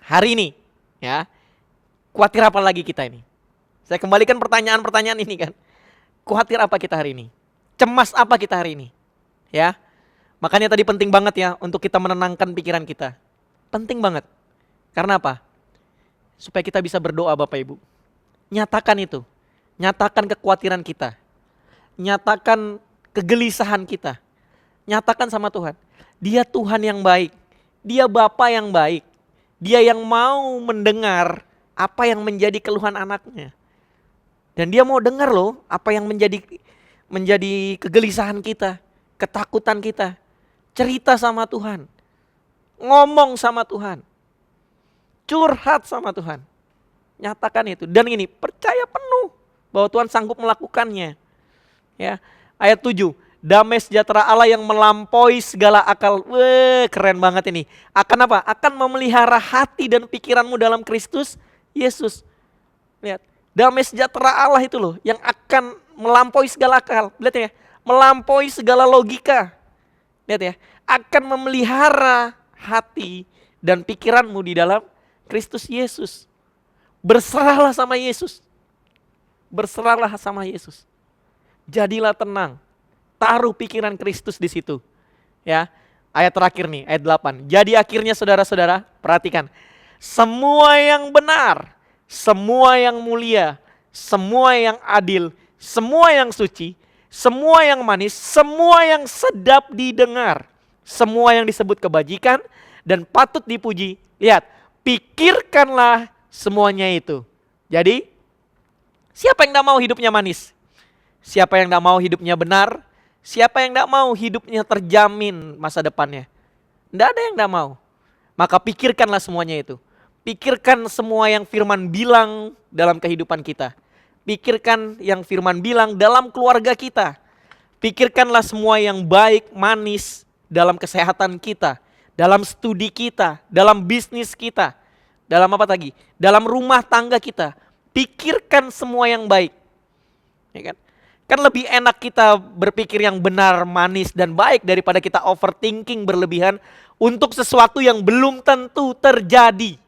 Hari ini ya. Khawatir apa lagi kita ini? Saya kembalikan pertanyaan-pertanyaan ini kan. Khawatir apa kita hari ini? Cemas apa kita hari ini? Ya. Makanya tadi penting banget ya untuk kita menenangkan pikiran kita. Penting banget. Karena apa? Supaya kita bisa berdoa Bapak Ibu. Nyatakan itu. Nyatakan kekhawatiran kita. Nyatakan kegelisahan kita. Nyatakan sama Tuhan. Dia Tuhan yang baik. Dia Bapa yang baik. Dia yang mau mendengar apa yang menjadi keluhan anaknya. Dan dia mau dengar loh apa yang menjadi kegelisahan kita. Ketakutan kita. Cerita sama Tuhan. Ngomong sama Tuhan. Curhat sama Tuhan. Nyatakan itu. Dan ini percaya penuh bahwa Tuhan sanggup melakukannya. Ya. Ayat 7. Damai sejahtera Allah yang melampaui segala akal. Keren banget ini. Akan apa? Akan memelihara hati dan pikiranmu dalam Kristus Yesus. Lihat. Damai sejahtera Allah itu loh yang akan melampaui segala akal. Lihat ya. Melampaui segala logika. Lihat ya, akan memelihara hati dan pikiranmu di dalam Kristus Yesus. Berserahlah sama Yesus. Berserahlah sama Yesus. Jadilah tenang. Taruh pikiran Kristus di situ. Ya, ayat terakhir nih, ayat 8. Jadi akhirnya saudara-saudara, perhatikan. Semua yang benar, semua yang mulia, semua yang adil, semua yang suci, semua yang manis, semua yang sedap didengar, semua yang disebut kebajikan dan patut dipuji. Lihat, pikirkanlah semuanya itu. Jadi, siapa yang tidak mau hidupnya manis? Siapa yang tidak mau hidupnya benar? Siapa yang tidak mau hidupnya terjamin masa depannya? Tidak ada yang tidak mau. Maka pikirkanlah semuanya itu. Pikirkan semua yang firman bilang dalam kehidupan kita. Pikirkan yang firman bilang dalam keluarga kita. Pikirkanlah semua yang baik, manis dalam kesehatan kita. Dalam studi kita, dalam bisnis kita. Dalam apa lagi? Dalam rumah tangga kita. Pikirkan semua yang baik. Ya kan? Kan lebih enak kita berpikir yang benar, manis, dan baik daripada kita overthinking berlebihan untuk sesuatu yang belum tentu terjadi.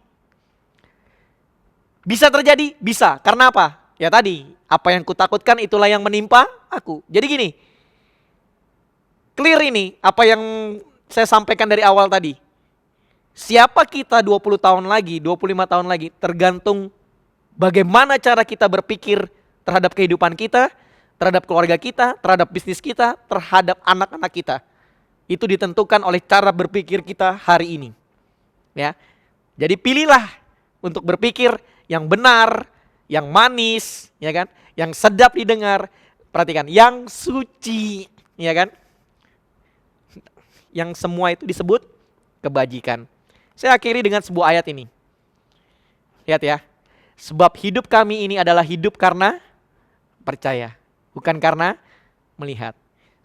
Bisa terjadi? Bisa. Karena apa? Ya tadi, apa yang kutakutkan itulah yang menimpa aku. Jadi gini, clear ini apa yang saya sampaikan dari awal tadi. Siapa kita 20 tahun lagi, 25 tahun lagi, tergantung bagaimana cara kita berpikir terhadap kehidupan kita, terhadap keluarga kita, terhadap bisnis kita, terhadap anak-anak kita. Itu ditentukan oleh cara berpikir kita hari ini. ya. Jadi pilihlah untuk berpikir yang benar, yang manis, ya kan? Yang sedap didengar. Perhatikan, yang suci, ya kan? Yang semua itu disebut kebajikan. Saya akhiri dengan sebuah ayat ini. Lihat ya. Sebab hidup kami ini adalah hidup karena percaya, bukan karena melihat.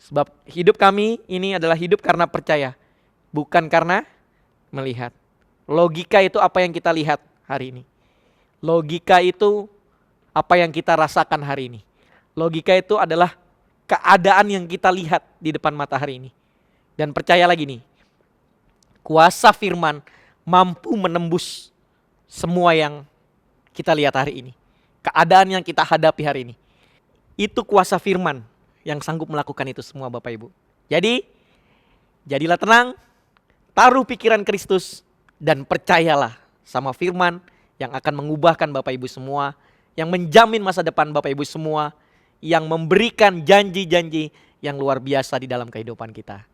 Sebab hidup kami ini adalah hidup karena percaya, bukan karena melihat. Logika itu apa yang kita lihat hari ini. Logika itu apa yang kita rasakan hari ini. Logika itu adalah keadaan yang kita lihat di depan mata hari ini. Dan percaya lagi nih, kuasa firman mampu menembus semua yang kita lihat hari ini. Keadaan yang kita hadapi hari ini. Itu kuasa firman yang sanggup melakukan itu semua Bapak Ibu. Jadi, jadilah tenang, taruh pikiran Kristus, dan percayalah sama firman yang akan mengubahkan Bapak Ibu semua, yang menjamin masa depan Bapak Ibu semua, yang memberikan janji-janji yang luar biasa di dalam kehidupan kita.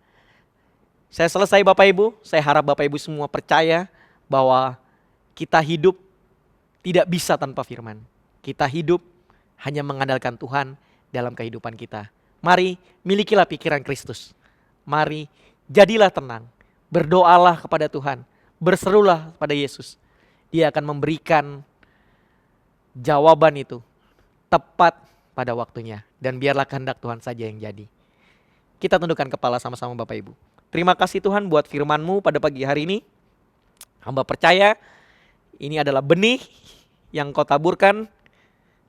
Saya selesai Bapak Ibu, saya harap Bapak Ibu semua percaya bahwa kita hidup tidak bisa tanpa firman. Kita hidup hanya mengandalkan Tuhan dalam kehidupan kita. Mari milikilah pikiran Kristus. Mari jadilah tenang. Berdoalah kepada Tuhan. Berserulah pada Yesus. Dia akan memberikan jawaban itu tepat pada waktunya. Dan biarlah kehendak Tuhan saja yang jadi. Kita tundukkan kepala sama-sama Bapak Ibu. Terima kasih Tuhan buat firman-Mu pada pagi hari ini. Hamba percaya ini adalah benih yang Kau taburkan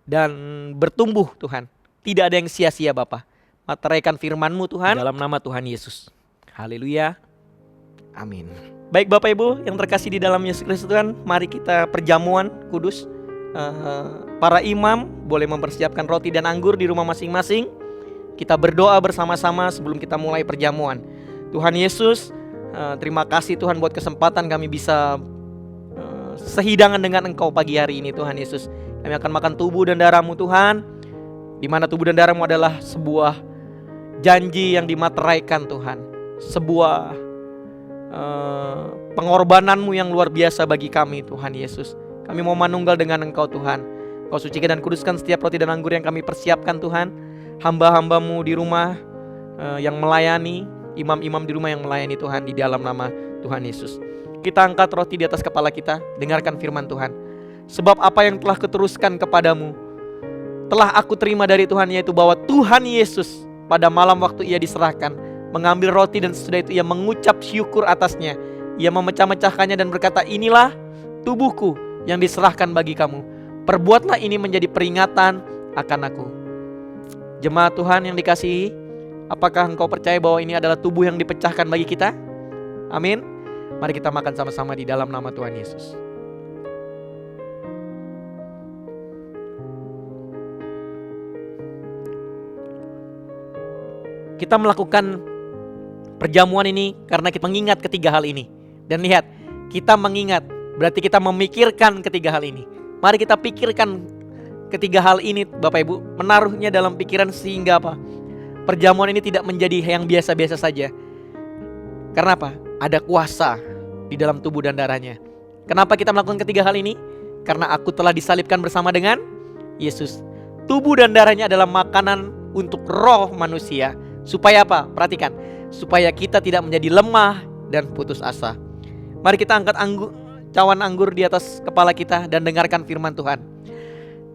dan bertumbuh Tuhan. Tidak ada yang sia-sia Bapa. Materaikan firman-Mu Tuhan dalam nama Tuhan Yesus. Haleluya. Amin. Baik Bapak Ibu yang terkasih di dalam Yesus Kristus Tuhan, mari kita perjamuan kudus. Para imam boleh mempersiapkan roti dan anggur di rumah masing-masing. Kita berdoa bersama-sama sebelum kita mulai perjamuan. Tuhan Yesus, terima kasih Tuhan buat kesempatan kami bisa sehidangan dengan Engkau pagi hari ini Tuhan Yesus. Kami akan makan tubuh dan darah-Mu Tuhan, di mana tubuh dan darah-Mu adalah sebuah janji yang dimateraikan Tuhan. Sebuah pengorbanan-Mu yang luar biasa bagi kami Tuhan Yesus. Kami mau manunggal dengan Engkau Tuhan. Kau sucikan dan kuduskan setiap roti dan anggur yang kami persiapkan Tuhan. Hamba-hamba-Mu di rumah yang melayani, imam-imam di rumah yang melayani Tuhan, di dalam nama Tuhan Yesus. Kita angkat roti di atas kepala kita, dengarkan firman Tuhan. Sebab apa yang telah kuteruskan kepadamu telah aku terima dari Tuhan, yaitu bahwa Tuhan Yesus pada malam waktu Ia diserahkan mengambil roti dan sesudah itu Ia mengucap syukur atasnya. Ia memecah-mecahkannya dan berkata, inilah tubuhku yang diserahkan bagi kamu. Perbuatlah ini menjadi peringatan akan aku. Jemaat Tuhan yang dikasihi, apakah engkau percaya bahwa ini adalah tubuh yang dipecahkan bagi kita? Amin. Mari kita makan sama-sama di dalam nama Tuhan Yesus. Kita melakukan perjamuan ini karena kita mengingat ketiga hal ini. Dan lihat, kita mengingat berarti kita memikirkan ketiga hal ini. Mari kita pikirkan ketiga hal ini Bapak Ibu, menaruhnya dalam pikiran sehingga apa? Perjamuan ini tidak menjadi yang biasa-biasa saja. Karena apa? Ada kuasa di dalam tubuh dan darahnya. Kenapa kita melakukan ketiga hal ini? Karena aku telah disalibkan bersama dengan Yesus. Tubuh dan darahnya adalah makanan untuk roh manusia. Supaya apa? Perhatikan. Supaya kita tidak menjadi lemah dan putus asa. Mari kita angkat cawan anggur di atas kepala kita dan dengarkan firman Tuhan.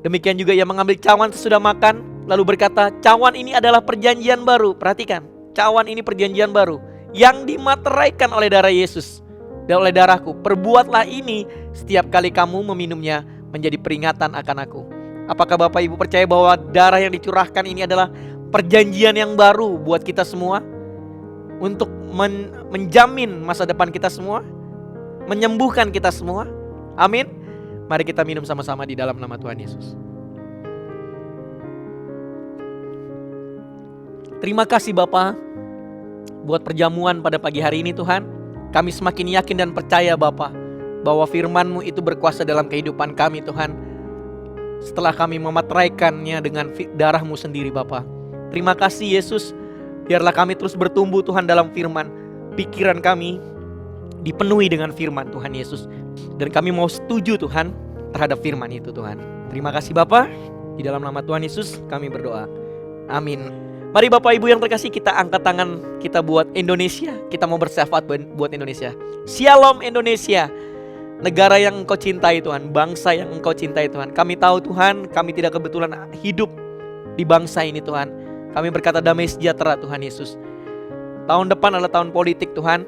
Demikian juga ia mengambil cawan sesudah makan, lalu berkata, cawan ini adalah perjanjian baru. Perhatikan, cawan ini perjanjian baru yang dimateraikan oleh darah Yesus dan oleh darahku. Perbuatlah ini setiap kali kamu meminumnya menjadi peringatan akan aku. Apakah Bapak Ibu percaya bahwa darah yang dicurahkan ini adalah perjanjian yang baru buat kita semua? Untuk menjamin masa depan kita semua, menyembuhkan kita semua. Amin. Mari kita minum sama-sama di dalam nama Tuhan Yesus. Terima kasih Bapa buat perjamuan pada pagi hari ini Tuhan. Kami semakin yakin dan percaya Bapa bahwa firman-Mu itu berkuasa dalam kehidupan kami Tuhan. Setelah kami memateraikannya dengan darah-Mu sendiri Bapa. Terima kasih Yesus. Biarlah kami terus bertumbuh Tuhan dalam firman. Pikiran kami dipenuhi dengan firman Tuhan Yesus. Dan kami mau setuju Tuhan terhadap firman itu Tuhan. Terima kasih Bapa. Di dalam nama Tuhan Yesus kami berdoa. Amin. Mari Bapak Ibu yang terkasih, kita angkat tangan kita buat Indonesia. Kita mau bersyafaat buat Indonesia. Shalom Indonesia, negara yang Engkau cintai Tuhan, bangsa yang Engkau cintai Tuhan. Kami tahu Tuhan, kami tidak kebetulan hidup di bangsa ini Tuhan. Kami berkata damai sejahtera Tuhan Yesus. Tahun depan adalah tahun politik Tuhan.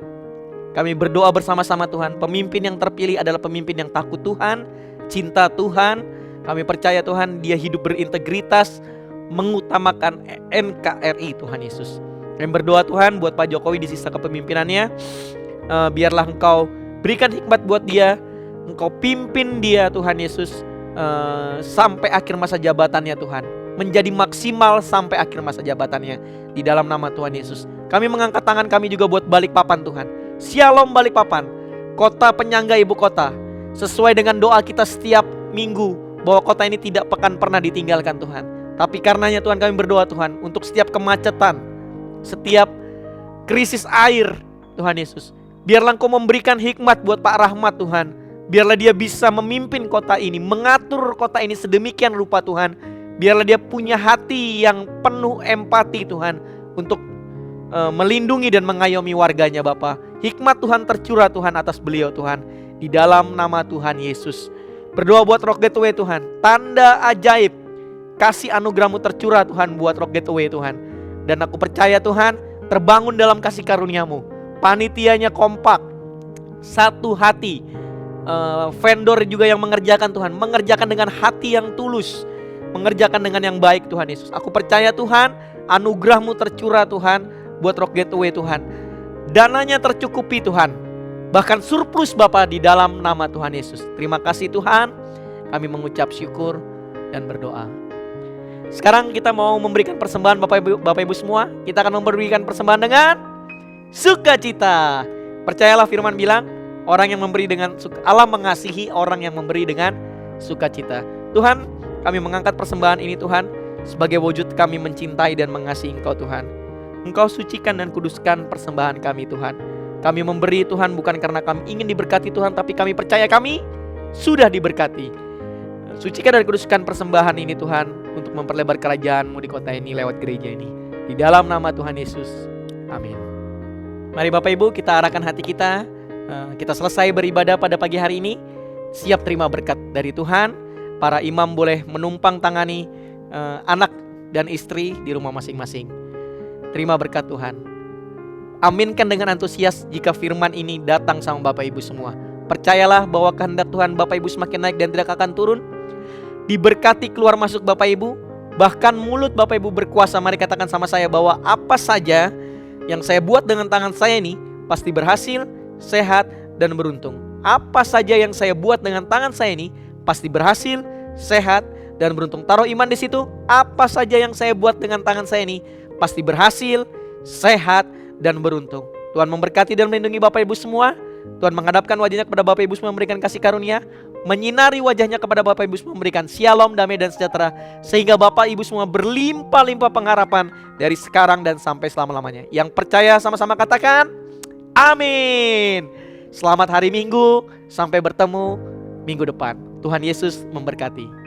Kami berdoa bersama-sama Tuhan. Pemimpin yang terpilih adalah pemimpin yang takut Tuhan, cinta Tuhan. Kami percaya Tuhan, dia hidup berintegritas, mengutamakan NKRI Tuhan Yesus. Kami berdoa Tuhan buat Pak Jokowi di sisa kepemimpinannya. Biarlah Engkau berikan hikmat buat dia, Engkau pimpin dia Tuhan Yesus sampai akhir masa jabatannya Tuhan. Menjadi maksimal sampai akhir masa jabatannya. Di dalam nama Tuhan Yesus. Kami mengangkat tangan kami juga buat Balikpapan Tuhan. Shalom Balikpapan, kota penyangga ibu kota. Sesuai dengan doa kita setiap minggu, bahwa kota ini tidak akan pernah ditinggalkan Tuhan. Tapi karenanya Tuhan kami berdoa Tuhan, untuk setiap kemacetan, setiap krisis air Tuhan Yesus, biarlah Engkau memberikan hikmat buat Pak Rahmat Tuhan. Biarlah dia bisa memimpin kota ini, mengatur kota ini sedemikian rupa Tuhan. Biarlah dia punya hati yang penuh empati Tuhan, untuk melindungi dan mengayomi warganya Bapa. Hikmat Tuhan tercurah Tuhan atas beliau Tuhan. Di dalam nama Tuhan Yesus. Berdoa buat Rock Gateway Tuhan. Tanda ajaib, kasih anugerah-Mu tercurah Tuhan buat Rock Gateway Tuhan. Dan aku percaya Tuhan, terbangun dalam kasih karunia-Mu. Panitianya kompak, satu hati. Vendor juga yang mengerjakan Tuhan, mengerjakan dengan hati yang tulus, mengerjakan dengan yang baik Tuhan Yesus. Aku percaya Tuhan, anugerah-Mu tercurah Tuhan buat Rock Gateway Tuhan. Dananya tercukupi Tuhan, bahkan surplus Bapa, di dalam nama Tuhan Yesus. Terima kasih Tuhan, kami mengucap syukur dan berdoa. Sekarang kita mau memberikan persembahan Bapak Ibu semua. Kita akan memberikan persembahan dengan sukacita. Percayalah firman bilang, orang yang memberi dengan Allah mengasihi orang yang memberi dengan sukacita. Tuhan, kami mengangkat persembahan ini Tuhan, sebagai wujud kami mencintai dan mengasihi Engkau Tuhan. Engkau sucikan dan kuduskan persembahan kami Tuhan. Kami memberi Tuhan bukan karena kami ingin diberkati Tuhan, tapi kami percaya kami sudah diberkati. Sucikan dan kuduskan persembahan ini Tuhan, untuk memperlebar kerajaan-Mu di kota ini lewat gereja ini. Di dalam nama Tuhan Yesus. Amin. Mari Bapak Ibu, kita arahkan hati kita. Kita selesai beribadah pada pagi hari ini. Siap terima berkat dari Tuhan. Para imam boleh menumpang tangani anak dan istri di rumah masing-masing. Terima berkat Tuhan. Aminkan dengan antusias jika firman ini datang sama Bapak Ibu semua. Percayalah bahwa kehendak Tuhan Bapak Ibu semakin naik dan tidak akan turun. Diberkati keluar masuk Bapak Ibu. Bahkan mulut Bapak Ibu berkuasa. Mari katakan sama saya bahwa apa saja yang saya buat dengan tangan saya ini pasti berhasil, sehat, dan beruntung. Apa saja yang saya buat dengan tangan saya ini pasti berhasil, sehat, dan beruntung. Taruh iman di situ. Apa saja yang saya buat dengan tangan saya ini pasti berhasil, sehat, dan beruntung. Tuhan memberkati dan melindungi Bapak Ibu semua. Tuhan menghadapkan wajahnya kepada Bapak Ibu semua, memberikan kasih karunia, menyinari wajahnya kepada Bapak Ibu semua, memberikan shalom, damai, dan sejahtera, sehingga Bapak Ibu semua berlimpah-limpah pengharapan dari sekarang dan sampai selama-lamanya. Yang percaya sama-sama katakan amin. Selamat hari Minggu, sampai bertemu minggu depan. Tuhan Yesus memberkati.